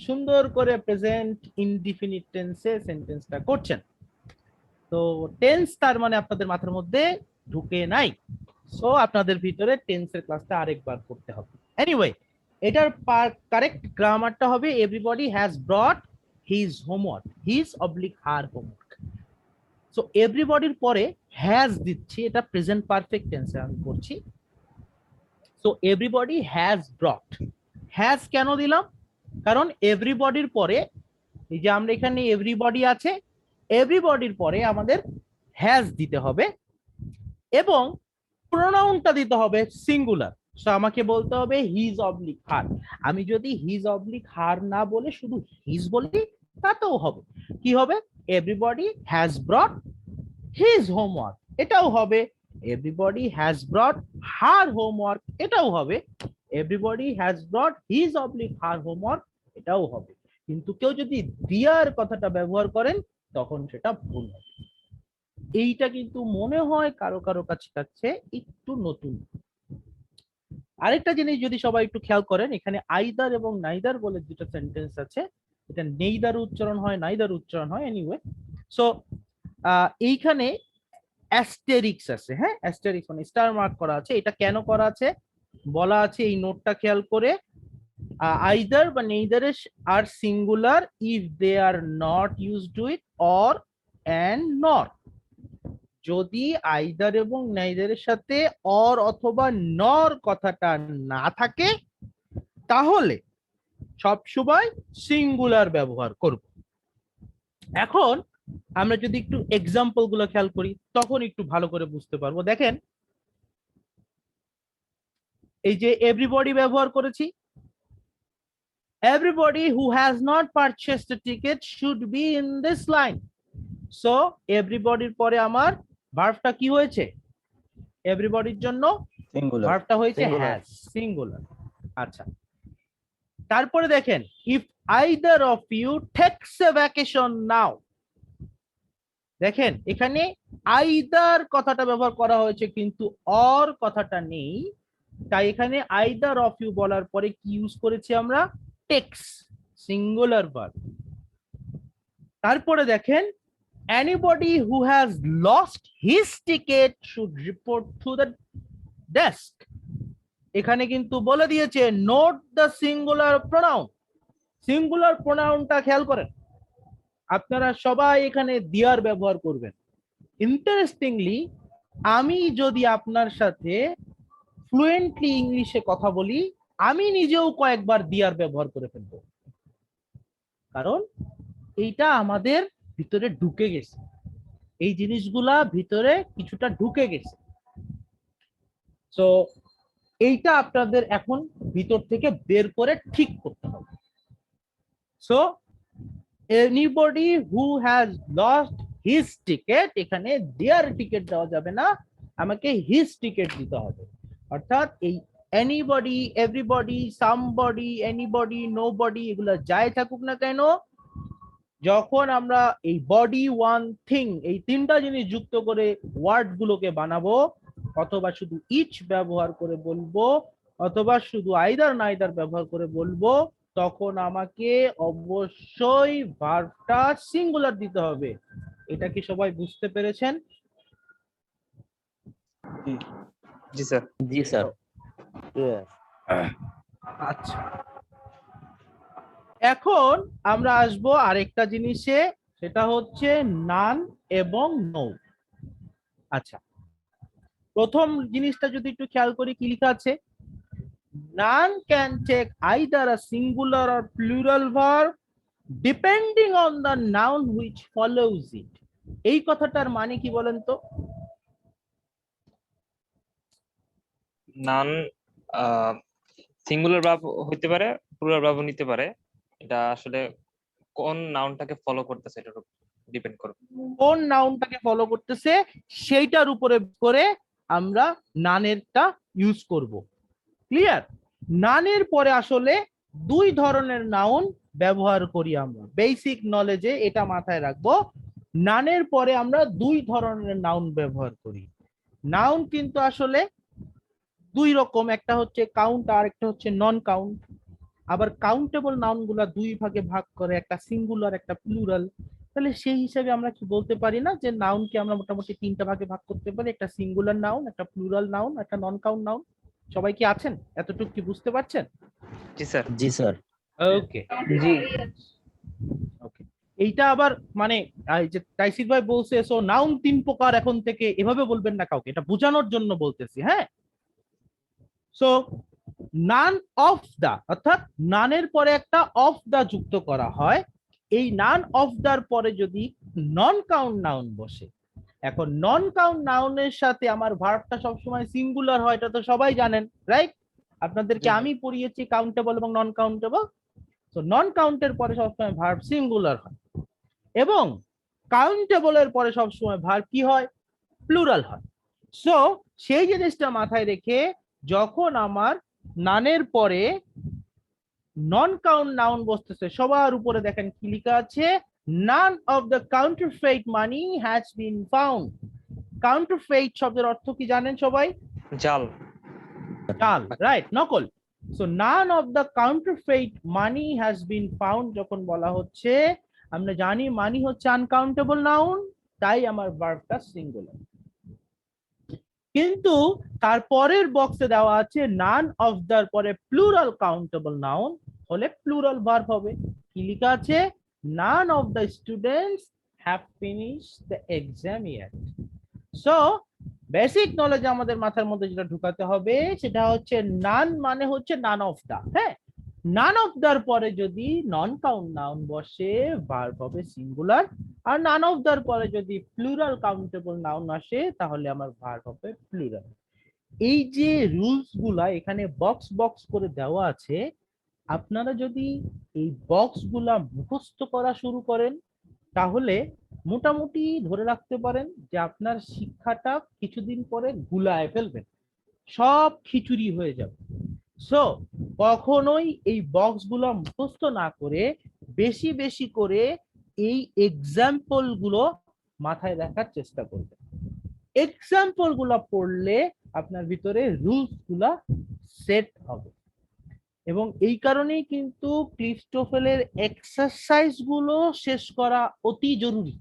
সুন্দর করে প্রেজেন্ট ইনডিফিনিট টেন্সে সেন্টেন্সটা করছেন। তো টেন্স তার মানে আপনাদের মাথার মধ্যে ঢুকে নাই, সো আপনাদের ভিতরে টেন্সের ক্লাসটা আরেকবার করতে হবে। এনিওয়ে, এটার কারেক্ট গ্রামারটা হবে everybody has brought his homework, his oblique her homework. So এভরিবডির পরে হ্যাজ দিচ্ছি, এটা প্রেজেন্ট পারফেক্ট টেন্সে আমি করছি। So everybody has brought. Has কেন দিলাম? কারণ এভরিবডির পরে এই যে আমরা এখানে এভরিবডি আছে, এভরিবডির পরে আমাদের হ্যাজ দিতে হবে এবং প্রোনাউনটা দিতে হবে সিঙ্গুলার। সো আমাকে বলতে হবে হিজ অবলিক হার। আমি যদি হিজ অবলিক হার না বলে শুধু হিজ বলি তাতেও হবে। কি হবে? Everybody has brought his homework. এটাও হবে। এভরিবডি হ্যাজ ব্রট হার হোমওয়ার্ক, এটাও হবে। Everybody has brought his oblique her homework, এটাও হবে। কিন্তু কেউ যদি দিয়ার কথাটা ব্যবহার করেন তখন সেটা ভুল হবে। এইটা কিন্তু মনে হয় কারো কারো কাছে একটু নতুন। আরেকটা জিনিস যদি সবাই একটু খেয়াল করেন, এখানে আইদার এবং নাইদার বলে দুটো সেন্টেন্স আছে। এটা নেইদার উচ্চারণ হয়, নাইদার উচ্চারণ হয়, এনিওয়ে। সো এইখানে অ্যাস্টেরিক্স আছে, হ্যাঁ, অ্যাস্টেরিক্স মানে স্টার মার্ক করা আছে। এটা কেন করা আছে বলা আছে, এই নোটটা খেয়াল করে। আইদার বা neither are singular if they are not used with or and nor. যদি আইদার এবং নাইদারের সাথে অর অথবা নর কথাটা না থাকে তাহলে সব সময় সিঙ্গুলার ব্যবহার করব। এখন আমরা যদি একটু এক্সাম্পল গুলো খেয়াল করি তখন একটু ভালো করে বুঝতে পারবো। দেখেন, এই যে এভরিবডি ব্যবহার করেছি, everybody who has not purchased a ticket should be in this line. So এভরিবডির পরে আমার ভার্বটা কি হয়েছে, এভরিবডির জন্য ভার্বটা হয়েছে হ্যাজ, সিঙ্গুলার। আচ্ছা, তারপরে দেখেন, if either of you takes a vacation now. দেখেন এখানে আইদার কথাটা ব্যবহার করা হয়েছে কিন্তু অর কথাটা নেই, তাই এখানে আইদার অফ ইউ বলার পরে কি ইউজ করেছি আমরা, টেক্স, সিঙ্গুলার ভার্ব। তারপরে দেখেন, anybody who has lost his ticket should report to the desk। এখানে কিন্তু বলে দিয়েছে note the singular pronoun. Singular প্রোনাউনটা খেয়াল করেন, আপনারা সবাই এখানে দিয়ার ব্যবহার করবেন। ইন্টারেস্টিংলি, আমি যদি আপনার সাথে ফ্লুয়েন্টলি ইংলিশে কথা বলি, আমি নিজেও কয়েকবার দিয়ার ব্যবহার করে ফেলবো, কারণ এইটা আমাদের ভিতরে ঢুকে গেছে, এই জিনিসগুলা ভিতরে কিছুটা ঢুকে গেছে। সো এইটা আপনাদের এখন ভিতর থেকে বের করে ঠিক করতে হবে। So anybody who has lost his ticket, এখানে দেয়ার টিকেট দেওয়া যাবে না, আমাকে হিজ টিকেট দিতে হবে। অর্থাৎ এই anybody, everybody, somebody, anybody, nobody, এগুলো যাই থাকুক না কেন, যখন আমরা এই বডি, ওয়ান, থিং, এই তিনটা জিনিস যুক্ত করে ওয়ার্ড গুলোকে বানাবো, অথবা শুধু ইচ ব্যবহার করে বলবো, অথবা শুধু আইদার নাইদার ব্যবহার করে বলবো, তখন আমাকে অবশ্যই ভার্বটা সিঙ্গুলার দিতে হবে। এটা কি সবাই বুঝতে পেরেছেন? জি স্যার। জি স্যার। আচ্ছা, এখন আমরা আসবো আরেকটা জিনিসে, সেটা হচ্ছে নান এবং নো। আচ্ছা, প্রথম জিনিসটা যদি একটু খেয়াল করি কি লেখা আছে, none can take either a singular or plural verb depending on the noun which follows it. এই কথাটার মানে কি বলেন তো? নান সিঙ্গুলার ভার্ব হইতে পারে, প্লুরাল ভার্বও নিতে পারে। এটা আসলে কোন নাউনটাকে ফলো করতেছে এটার উপর ডিপেন্ড করবে। কোন নাউনটাকে ফলো করতেছে সেইটার উপরে করে আমরা নানেরটা ইউজ করব। ক্লিয়ার? নানের পরে আসলে দুই ধরনের নাউন ব্যবহার করি আমরা, বেসিক নলেজে এটা মাথায় রাখবো। নানের পরে আমরা দুই ধরনের নাউন ব্যবহার করি। নাউন কিন্তু আসলে দুই রকম, একটা হচ্ছে কাউন্ট আর একটা হচ্ছে নন কাউন্ট। আবার কাউন্টেবল নাউন গুলা দুই ভাগে ভাগ করে, একটা সিঙ্গুলার একটা প্লুরাল। তাহলে সেই হিসাবে আমরা কি বলতে পারি না যে নাউনকে আমরা মোটামুটি তিনটা ভাগে ভাগ করতে পারি, একটা সিঙ্গুলার নাউন, একটা প্লুরাল নাউন, একটা নন কাউন্ট নাউন। সবাই কি আছেন? এতটুকু কি বুঝতে পারছেন? জি স্যার। জি স্যার। ওকে, জি ওকে। এইটা আবার মানে এই যে তাইসির ভাই বলছে, সো নাউন তিন প্রকার, এখন থেকে এভাবে বলবেন না কাউকে, এটা বোঝানোর জন্য বলতেছি। হ্যাঁ, সো নান অফ দা, অর্থাৎ নানের পরে একটা অফ দা যুক্ত করা হয়। এই নান অফ দার পরে যদি নন কাউন্ট নাউন বসে, এখন নন কাউন্ট নাউনের সাথে আমার ভার্বটা সবসময় সিঙ্গুলার হয়, এটা তো সবাই জানেন, রাইট? আপনাদেরকে আমি পড়িয়েছি কাউন্টেবল এবং নন কাউন্টেবল। তো নন কাউন্টের পরে সবসময় ভার্ব সিঙ্গুলার হয়, এবং কাউন্টেবলের পরে সবসময় ভার্ব কি হয়, প্লুরাল হয়। সো সেই জিনিসটা মাথায় রেখে যখন আমার নানের পরে নন কাউন্ট নাউন বসতেছে, সবার উপরে দেখেন কি লেখা আছে, none of the counterfeit money has been found. Counterfeit শব্দের অর্থ কি জানেন সবাই? জাল। জাল, রাইট, নকল। So none of the counterfeit money has been found যখন বলা হচ্ছে, আমরা জানি মানি হচ্ছে আনকাউন্টেবল নাউন, তাই আমার ভার্বটা সিঙ্গুলার। কিন্তু তারপরের বক্সে দেওয়া আছে নান অফ দ্যার পরে প্লুরাল কাউন্টেবল নাউন হলে প্লুরাল ভার্ব হবে। কি লেখা আছে? None of the students have finished the exam yet. So basic knowledge আমাদের মাথার মধ্যে যেটা ঢুকাতে হবে সেটা হচ্ছে নান মানে হচ্ছে নান অফ দা। হ্যাঁ, নান অফ দার পরে যদি নন কাউন্ট নাউন বসে ভার্ব হবে সিঙ্গুলার, আর নান অফ দার পরে যদি প্লুরাল কাউন্টেবল নাউন আসে তাহলে আমার ভার্ব হবে প্লুরাল। এই যে রুলস গুলা এখানে বক্স বক্স করে দেওয়া আছে, আপনারা যদি এই বক্স গুলা মুখস্থ করা শুরু করেন তাহলে মোটামুটি ধরে রাখতে পারেন যে আপনার শিক্ষাটা কিছুদিন পরে গুলায় ফেলবেন, সব খিচুড়ি হয়ে যাবে। সো কখনোই এই বক্স গুলো মুখস্থ না করে বেশি বেশি করে এই এক্সাম্পল গুলো মাথায় রাখার চেষ্টা করবেন। এক্সাম্পল গুলা পড়লে আপনার ভিতরে রুলস গুলা সেট হবে। এবং এই কারণেই কিন্তু ক্লিফটোফেলের এক্সারসাইজ গুলো শেষ করা অতি জরুরি।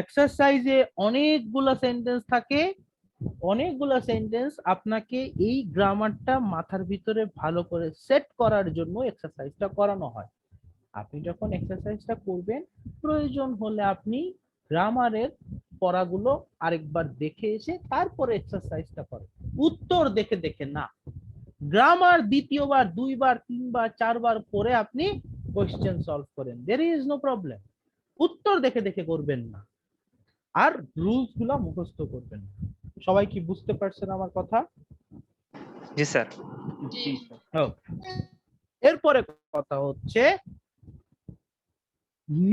এক্সারসাইজে অনেকগুলা সেন্টেন্স থাকে, অনেকগুলা সেন্টেন্স আপনাকে এই গ্রামারটা মাথার ভিতরে ভালো করে সেট করার জন্য এক্সারসাইজটা করানো হয়। আপনি যখন এক্সারসাইজটা করবেন প্রয়োজন হলে আপনি গ্রামারের পড়াগুলো আরেকবার দেখে এসে তারপরে এক্সারসাইজটা করেন, উত্তর দেখে দেখে না। গ্রামার দ্বিতীয়বার, দুইবার, তিনবার, চারবার পরে আপনি কোশ্চেন সলভ করেন, দেয়ার ইজ নো প্রবলেম। উত্তর দেখে দেখে করবেন না, আর রুলস গুলা মুখস্থ করবেন না। সবাই কি বুঝতে পারছেন আমার কথা? জি স্যার। এরপরে কথা হচ্ছে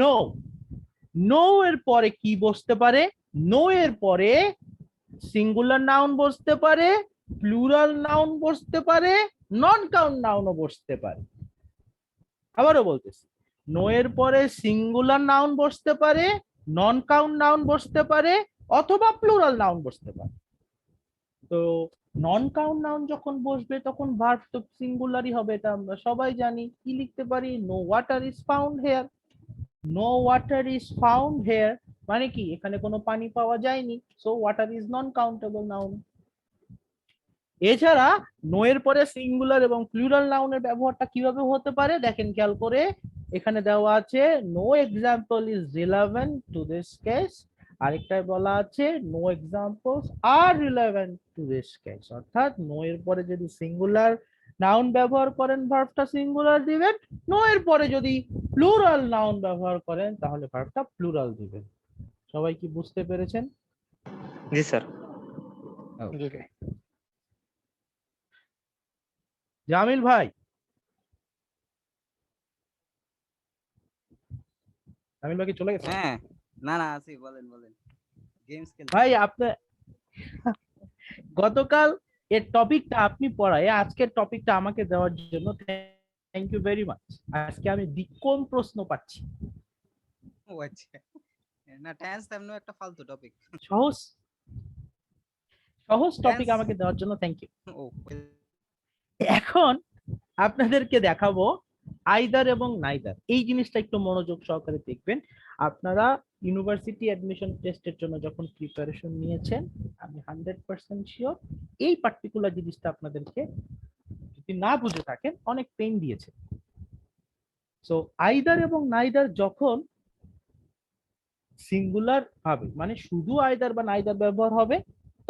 নো। নো এর পরে কি বসতে পারে? নো এর পরে সিঙ্গুলার নাউন বসতে পারে, প্লুরাল নাউন বসতে পারে, নন কাউন্ট নাউনও বসতে পারে। আবারও বলতেছি, নো এর পরে সিঙ্গুলার নাউন বসতে পারে, নন কাউন্ট নাউন বসতে পারে, অথবা প্লুরাল নাউন বসতে পারে। তো নন কাউন্ট নাউন যখন বসবে তখন ভার্ব তো সিঙ্গুলারই হবে, এটা আমরা সবাই জানি। কি লিখতে পারি? No water is found here. No water is found here মানে কি? এখানে কোনো পানি পাওয়া যায়নি, so water is non countable noun. এছাড়া নো এর পরে সিঙ্গুলার এবং প্লুরাল নাউনের ব্যবহারটা কিভাবে হতে পারে দেখেন খেয়াল করে, এখানে দেওয়া আছে no example is relevant to this case, আরেকটায় বলা আছে no examples are relevant to this case. অর্থাৎ নো এর পরে যদি সিঙ্গুলার নাউন ব্যবহার করেন ভার্বটা সিঙ্গুলার দিবেন, নো এর পরে যদি প্লুরাল নাউন ব্যবহার করেন তাহলে ভার্বটা প্লুরাল দিবেন। সবাই কি বুঝতে পেরেছেন? জি স্যার। ওকে, জামিল ভাই, জামিল ভাই কি চলে গেছে? হ্যাঁ, না না আছি, বলেন বলেন। গেমস খেলতে ভাই আপনি গতকাল এর টপিকটা আপনি পড়ায় আজকের টপিকটা আমাকে দেওয়ার জন্য থ্যাংক ইউ ভেরি মাচ। আজকে আমি কোন প্রশ্ন পাচ্ছি? ও আচ্ছা, না টেন্স এমন একটা ফালতু টপিক। সহজ সহজ টপিক আমাকে দেওয়ার জন্য থ্যাংক ইউ। এখন আপনাদেরকে দেখাবো আইদার এবং নাইদার। এই জিনিসটা একটু মনোযোগ সহকারে দেখবেন। আপনারা ইউনিভার্সিটি অ্যাডমিশন টেস্টের জন্য যখন প্রিপারেশন নিয়েছেন, আমি 100% শিওর এই পার্টিকুলার জিনিসটা আপনাদেরকে যদি না বুঝে থাকেন অনেক পেইন দিয়েছে। সো আইদার এবং নাইদার যখন সিঙ্গুলার হবে, মানে শুধু আইদার বা নাইদার ব্যবহার হবে,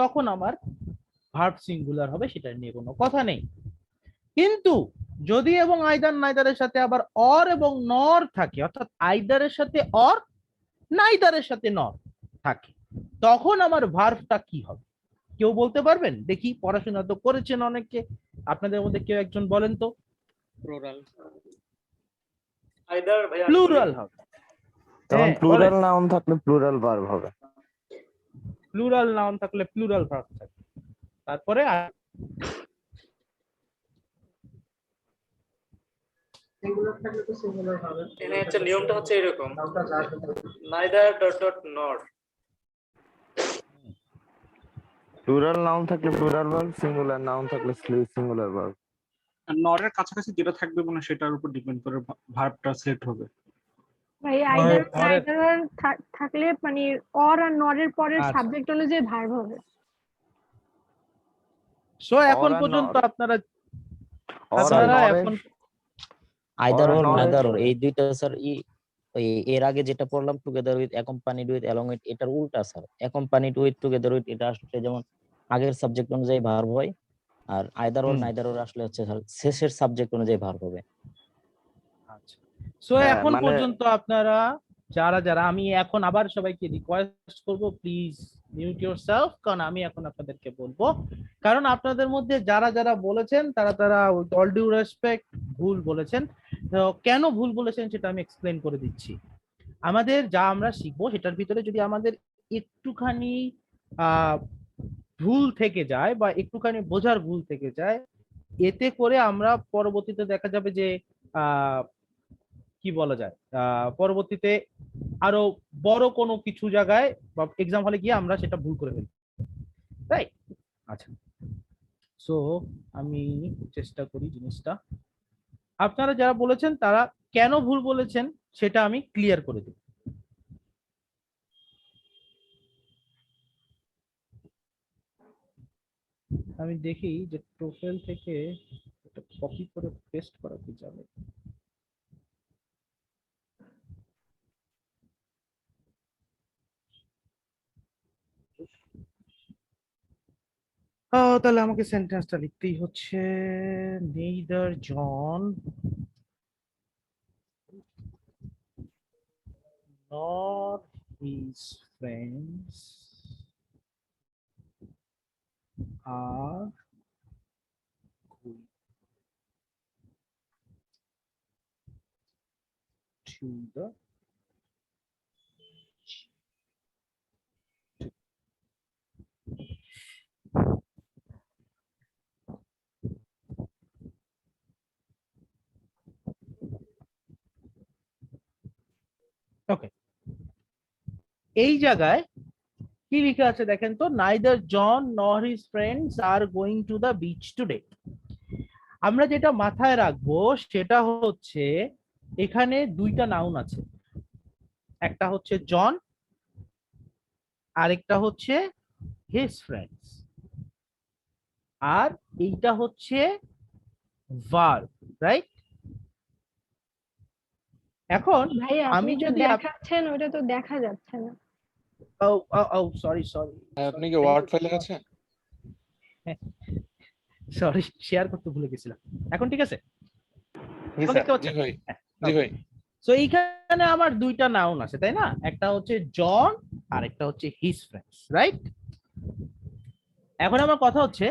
তখন আমার ভার্ব সিঙ্গুলার হবে, সেটা নিয়ে কোনো কথা নেই। কিন্তু যদি এবং আইদার নাইদারের সাথে আবার অর এবং নর থাকে, অর্থাৎ আইদারের সাথে অর, নাইদারের সাথে নর থাকে, তখন আমার ভার্বটা কি হবে? কেউ বলতে পারবেন? দেখি, পড়াশোনা তো করেছেন অনেকে, আপনাদের মধ্যে কেউ একজন বলেন তো। প্লুরাল। প্লুরাল হবে। তখন প্লুরাল নাউন থাকলে প্লুরাল ভার্ব হবে। প্লুরাল নাউন থাকলে প্লুরাল ভার্ব থাকবে। তারপরে সিঙ্গুলার থাকলে তো সিঙ্গুলার হবে। এখানে হচ্ছে নিয়মটা হচ্ছে এরকম, নামটা যা খেতে হবে। neither dot dot nor। Plural noun থাকলে প্লুরাল ভার্ব, সিঙ্গুলার নাউন থাকলে সিঙ্গুলার ভার্ব। নরের কাছাকাছি যেটা থাকবে মানে সেটার উপর ডিপেন্ড করে ভার্বটা সেট হবে। ভাই আইদার আইদার থাকলে মানে অর আর নরের পরের আচ্ছা। সাবজেক্ট অনুযায়ী ভার্ব হবে। সো এখন পর্যন্ত আপনারা এখন আইদার অর নাদার অর এই দুইটা স্যার এর আগে যেটা পড়লাম together with accompanied with along with এটার উল্টা sir. Accompanied with together with এটা আসলে যেমন আগের সাবজেক্ট অনুযায়ী ভার্ব হয়, are either or neither or আসলে হচ্ছে স্যার শেষের সাবজেক্ট অনুযায়ী ভার্ব হবে। আচ্ছা, সো এখন পর্যন্ত আপনারা যারা আমি এখন আবার সবাইকে রিকোয়েস্ট করব প্লিজ মিউট ইয়োরসেলফ, কারণ আমি এখন আপনাদেরকে বলবো, কারণ আপনাদের মধ্যে যারা বলেছেন তারা উইথ অল ডিউ রেসপেক্ট ভুল বলেছেন। তো কেন ভুল বলেছেন সেটা আমি এক্সপ্লেন করে দিচ্ছি। আমাদের যা আমরা শিখবো সেটার ভিতরে যদি আমাদের একটুখানি ভুল থেকে যায় বা একটুখানি বোঝার ভুল থেকে যায়, এতে করে আমরা পরবর্তীতে দেখা যাবে যে কি বলা যায় পরবর্তীতে আরো বড় কোনো কিছু জায়গায় বা এক্সাম হলে গিয়ে আমরা সেটা ভুল করে ফেলি, রাইট? আচ্ছা, সো আমি চেষ্টা করি জিনিসটা আপনারা যারা বলেছেন তারা কেন ভুল বলেছেন সেটা আমি ক্লিয়ার করে দিই। আমি দেখি যে প্রোফাইল থেকে এটা কপি করে পেস্ট করা কি যাবে। তাহলে আমাকে সেন্টেন্সটা লিখতেই হচ্ছে, neither John nor his friends are going to the ওকে। এই জায়গায় কি লেখা আছে দেখেন তো, neither John nor his friends are going to the beach today। আমরা যেটা মাথায় রাখবো সেটা হচ্ছে এখানে দুইটা নাউন আছে, একটা হচ্ছে জন আরেকটা হচ্ছে his friends, আর এইটা হচ্ছে ভার্ব, রাইট? এখন আমি যদি দেখাচ্ছেন ওটা তো দেখা যাচ্ছে না। ও সরি আপনি কি ওয়ার্ড ফাইলে আছেন? সরি, শেয়ার করতে ভুলে গেছিলাম। এখন ঠিক আছে? জি ভাই, জি ভাই। সো এইখানে আমার দুইটা নাউন আছে তাই না, একটা হচ্ছে জন আর একটা হচ্ছে হিজ ফ্রেন্ডস, রাইট? এখন আমার কথা হচ্ছে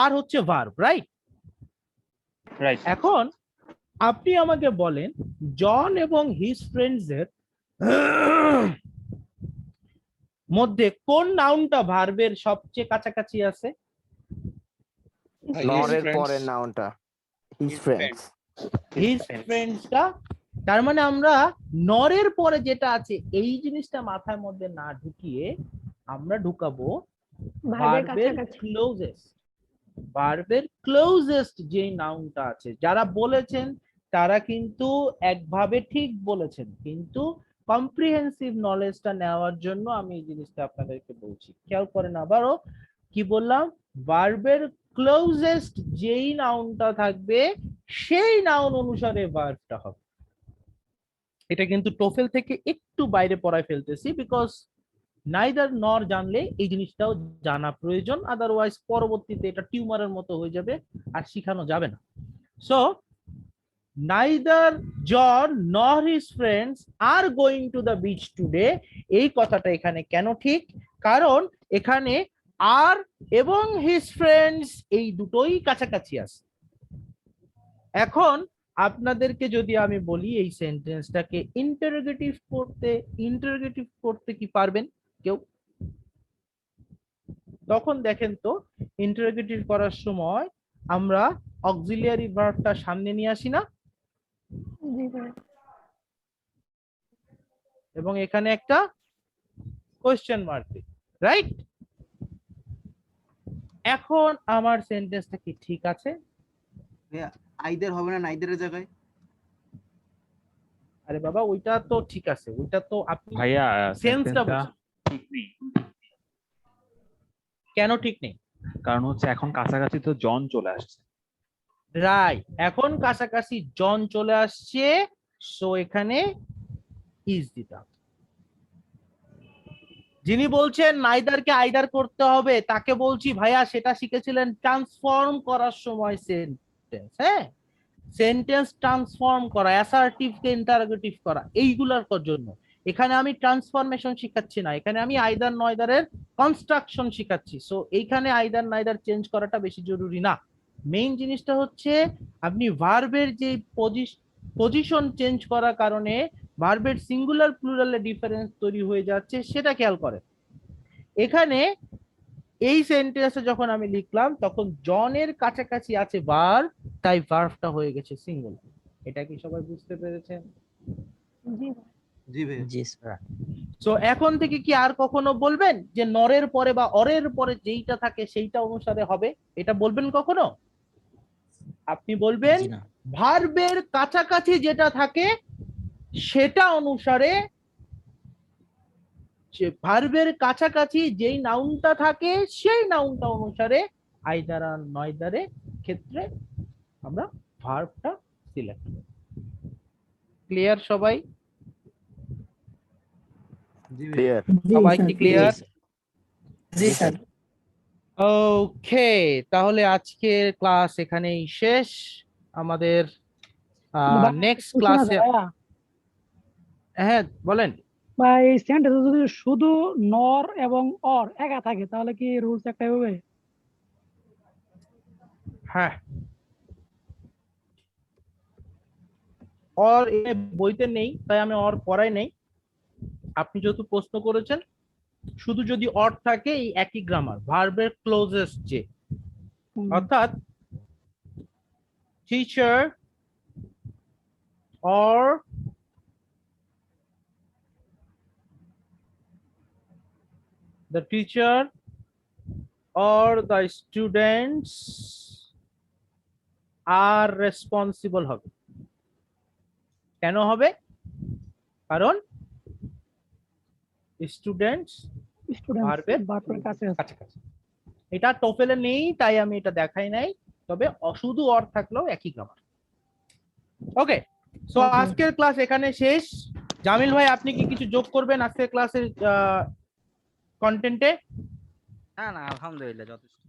আর হচ্ছে ভার্ব, রাইট? রাইট। এখন আপনি আমাকে বলেন জন এবং হিজ ফ্রেন্ডস এর মধ্যে কোন নাউনটা ভার্বের সবচেয়ে কাছাকাছি আছে? নরের পরের নাউনটা হিজ ফ্রেন্ডস। হিজ ফ্রেন্ডসটা, তার মানে আমরা নরের পরে যেটা আছে এই জিনিসটা মাথার মধ্যে না ঢুকিয়ে আমরা ঢুকাবো ভার্বের ক্লোজেস্ট। ভার্বের ক্লোজেস্ট যে নাউনটা আছে, যারা বলেছেন তারা কিন্তু একভাবে ঠিক বলেছেন, কিন্তু কম্প্রিহেন্সিভ নলেজটা নেওয়ার জন্য আমি এই জিনিসটা আপনাদেরকে বলছি। খেয়াল করেন আবারও কি বললাম, ভার্বের ক্লোজেস্ট যেই নাউনটা থাকবে সেই নাউন অনুসারে ভার্বটা হবে। এটা কিন্তু টোফেল থেকে একটু বাইরে পড়ায় ফেলতেছি, বিকজ নাইদার নর জানলে এই জিনিসটাও জানা প্রয়োজন, আদারওয়াইজ পরবর্তীতে এটা টিউমারের মতো হয়ে যাবে আর শিখানো যাবে না। So neither John nor his friends are going to the beach today, এই কথাটা এখানে কেন ঠিক, কারণ এখানে আর এবং his friends এই দুটোই কাছাকাছি আছে। এখন আপনাদেরকে যদি আমি বলি এই সেন্টেন্সটাকে ইন্টারোগেটিভ করতে কি পারবেন? কেউ? তখন দেখেন তো ইন্টারোগেটিভ করার সময় আমরা অক্সিলিয়ারি ভার্বটা সামনে নিয়ে আসি না, জি স্যার। এবং এখানে একটা কোয়েশ্চেন মার্ক দিই, রাইট? এখন আমার সেন্টেন্সটা কি ঠিক আছে? আইদার হবে না নাইদারের জায়গায়? আরে বাবা ওইটা তো ঠিক আছে, ওইটা তো আপনি ভাইয়া সেন্সটা সেন্টেন্সটা বুঝছেন। ঠিক নেই, কেন ঠিক নেই? কারণ হচ্ছে এখন কাছাকাছি তো জন চলে আসছে। রাইট, এখন কাছাকাছি জন চলে আসছে, সো এখানে ইজ দিতে হবে। যিনি বলছেন নাইদারকে আইদার করতে হবে তাকে বলছি ভাইয়া সেটা শিখেছিলেন ট্রান্সফর্ম করার সময় সেন্টেন্স। হ্যাঁ, সেন্টেন্স ট্রান্সফর্ম করা, অ্যাসার্টিভ কে ইন্টারোগেটিভ করা, এইগুলোর জন্য এখানে আমি ট্রান্সফরমেশন শিখাচ্ছি না, এখানে আমি আইদার নয়দারের কনস্ট্রাকশন শিখাচ্ছি। সো এইখানে আইদার নয়দার চেঞ্জ করাটা বেশি জরুরি না। মেইন জিনিসটা হচ্ছে আপনি ভার্বের যে পজিশন চেঞ্জ করার কারণে ভার্বের সিঙ্গুলার প্লুরালে ডিফারেন্স তৈরি হয়ে যাচ্ছে সেটা খেয়াল করেন। এখানে এই সেন্টেন্সে যখন আমি লিখলাম তখন জনের কাছাকাছি আছে ভার্ব, তাই ভার্বটা হয়ে গেছে সিঙ্গুলার। এটা কি সবাই বুঝতে পেরেছেন? জি জি ভাই। জি স্যার। সো এখন থেকে কি আর কখনো বলবেন যে নরের পরে বা অরের পরে যেইটা থাকে সেইটা অনুসারে হবে? এটা বলবেন কখনো? আপনি বলবেন জি না। ভার্বের কাছাকাছি যেটা থাকে সেটা অনুসারে, ভার্বের কাছাকাছি যেই নাউনটা থাকে সেই নাউনটা অনুসারে আইদার আর নয়দারে ক্ষেত্রে আমরা ভার্বটা সিলেক্ট করব। ক্লিয়ার সবাই? ক্লিয়ার। সবাই কি ক্লিয়ার? জি স্যার। ওকে, তাহলে আজকের ক্লাস এখানেই শেষ। আমাদের নেক্সট ক্লাসে, হ্যাঁ বলেন। বা এই সেন্টেন্সে যদি শুধু নর এবং অর একা থাকে তাহলে কি রুলস একটাই হবে? হ্যাঁ, অর বইতে নেই তাই আমি অর পড়াই নেই। আপনি যেহেতু প্রশ্ন করেছেন, শুধু যদি অর থাকে এই একই গ্রামার, ভার্বের ক্লোজেস্ট যে, অর্থাৎ teacher or the teacher or the students are responsible হবে। কেন হবে? কারণ স্টুডেন্টস ভার্বের কাছাকাছি। এটা টোফেলে নেই তাই আমি এটা দেখাই নাই, তবে শুধু অর থাকলেও একই গ্রামার। ওকে, সো আজকের ক্লাস এখানে শেষ। জামিল ভাই আপনি কি কিছু যোগ করবেন আজকের ক্লাসের কন্টেন্টে? না না, আলহামদুলিল্লাহ যথেষ্ট।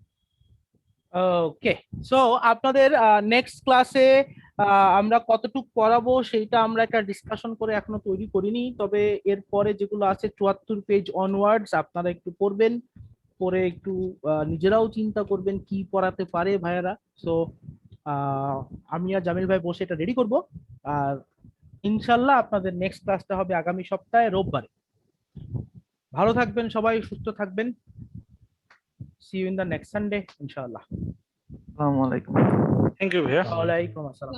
ওকে, সো আপনাদের নেক্সট ক্লাসে আমরা কতটুকু পড়াবো সেইটা আমরা একটা ডিসকাশন করে এখনো তৈরি করিনি, তবে এরপরে যেগুলো আছে 74 পেজ অনওয়ার্ডস আপনারা একটু পড়বেন, পরে একটু নিজেরাও চিন্তা করবেন কি পড়াতে পারে ভাইয়ারা। সো আমি আর জামিল ভাই বসে এটা রেডি করব, আর ইনশাল্লাহ আপনাদের নেক্সট ক্লাসটা হবে আগামী সপ্তাহে রোববারে। ভালো থাকবেন সবাই, সুস্থ থাকবেন। See you in the next Sunday, inshallah. আসসালামু আলাইকুম। থ্যাংক ইউ ভাইয়া। ওয়ালাইকুম আসসালাম।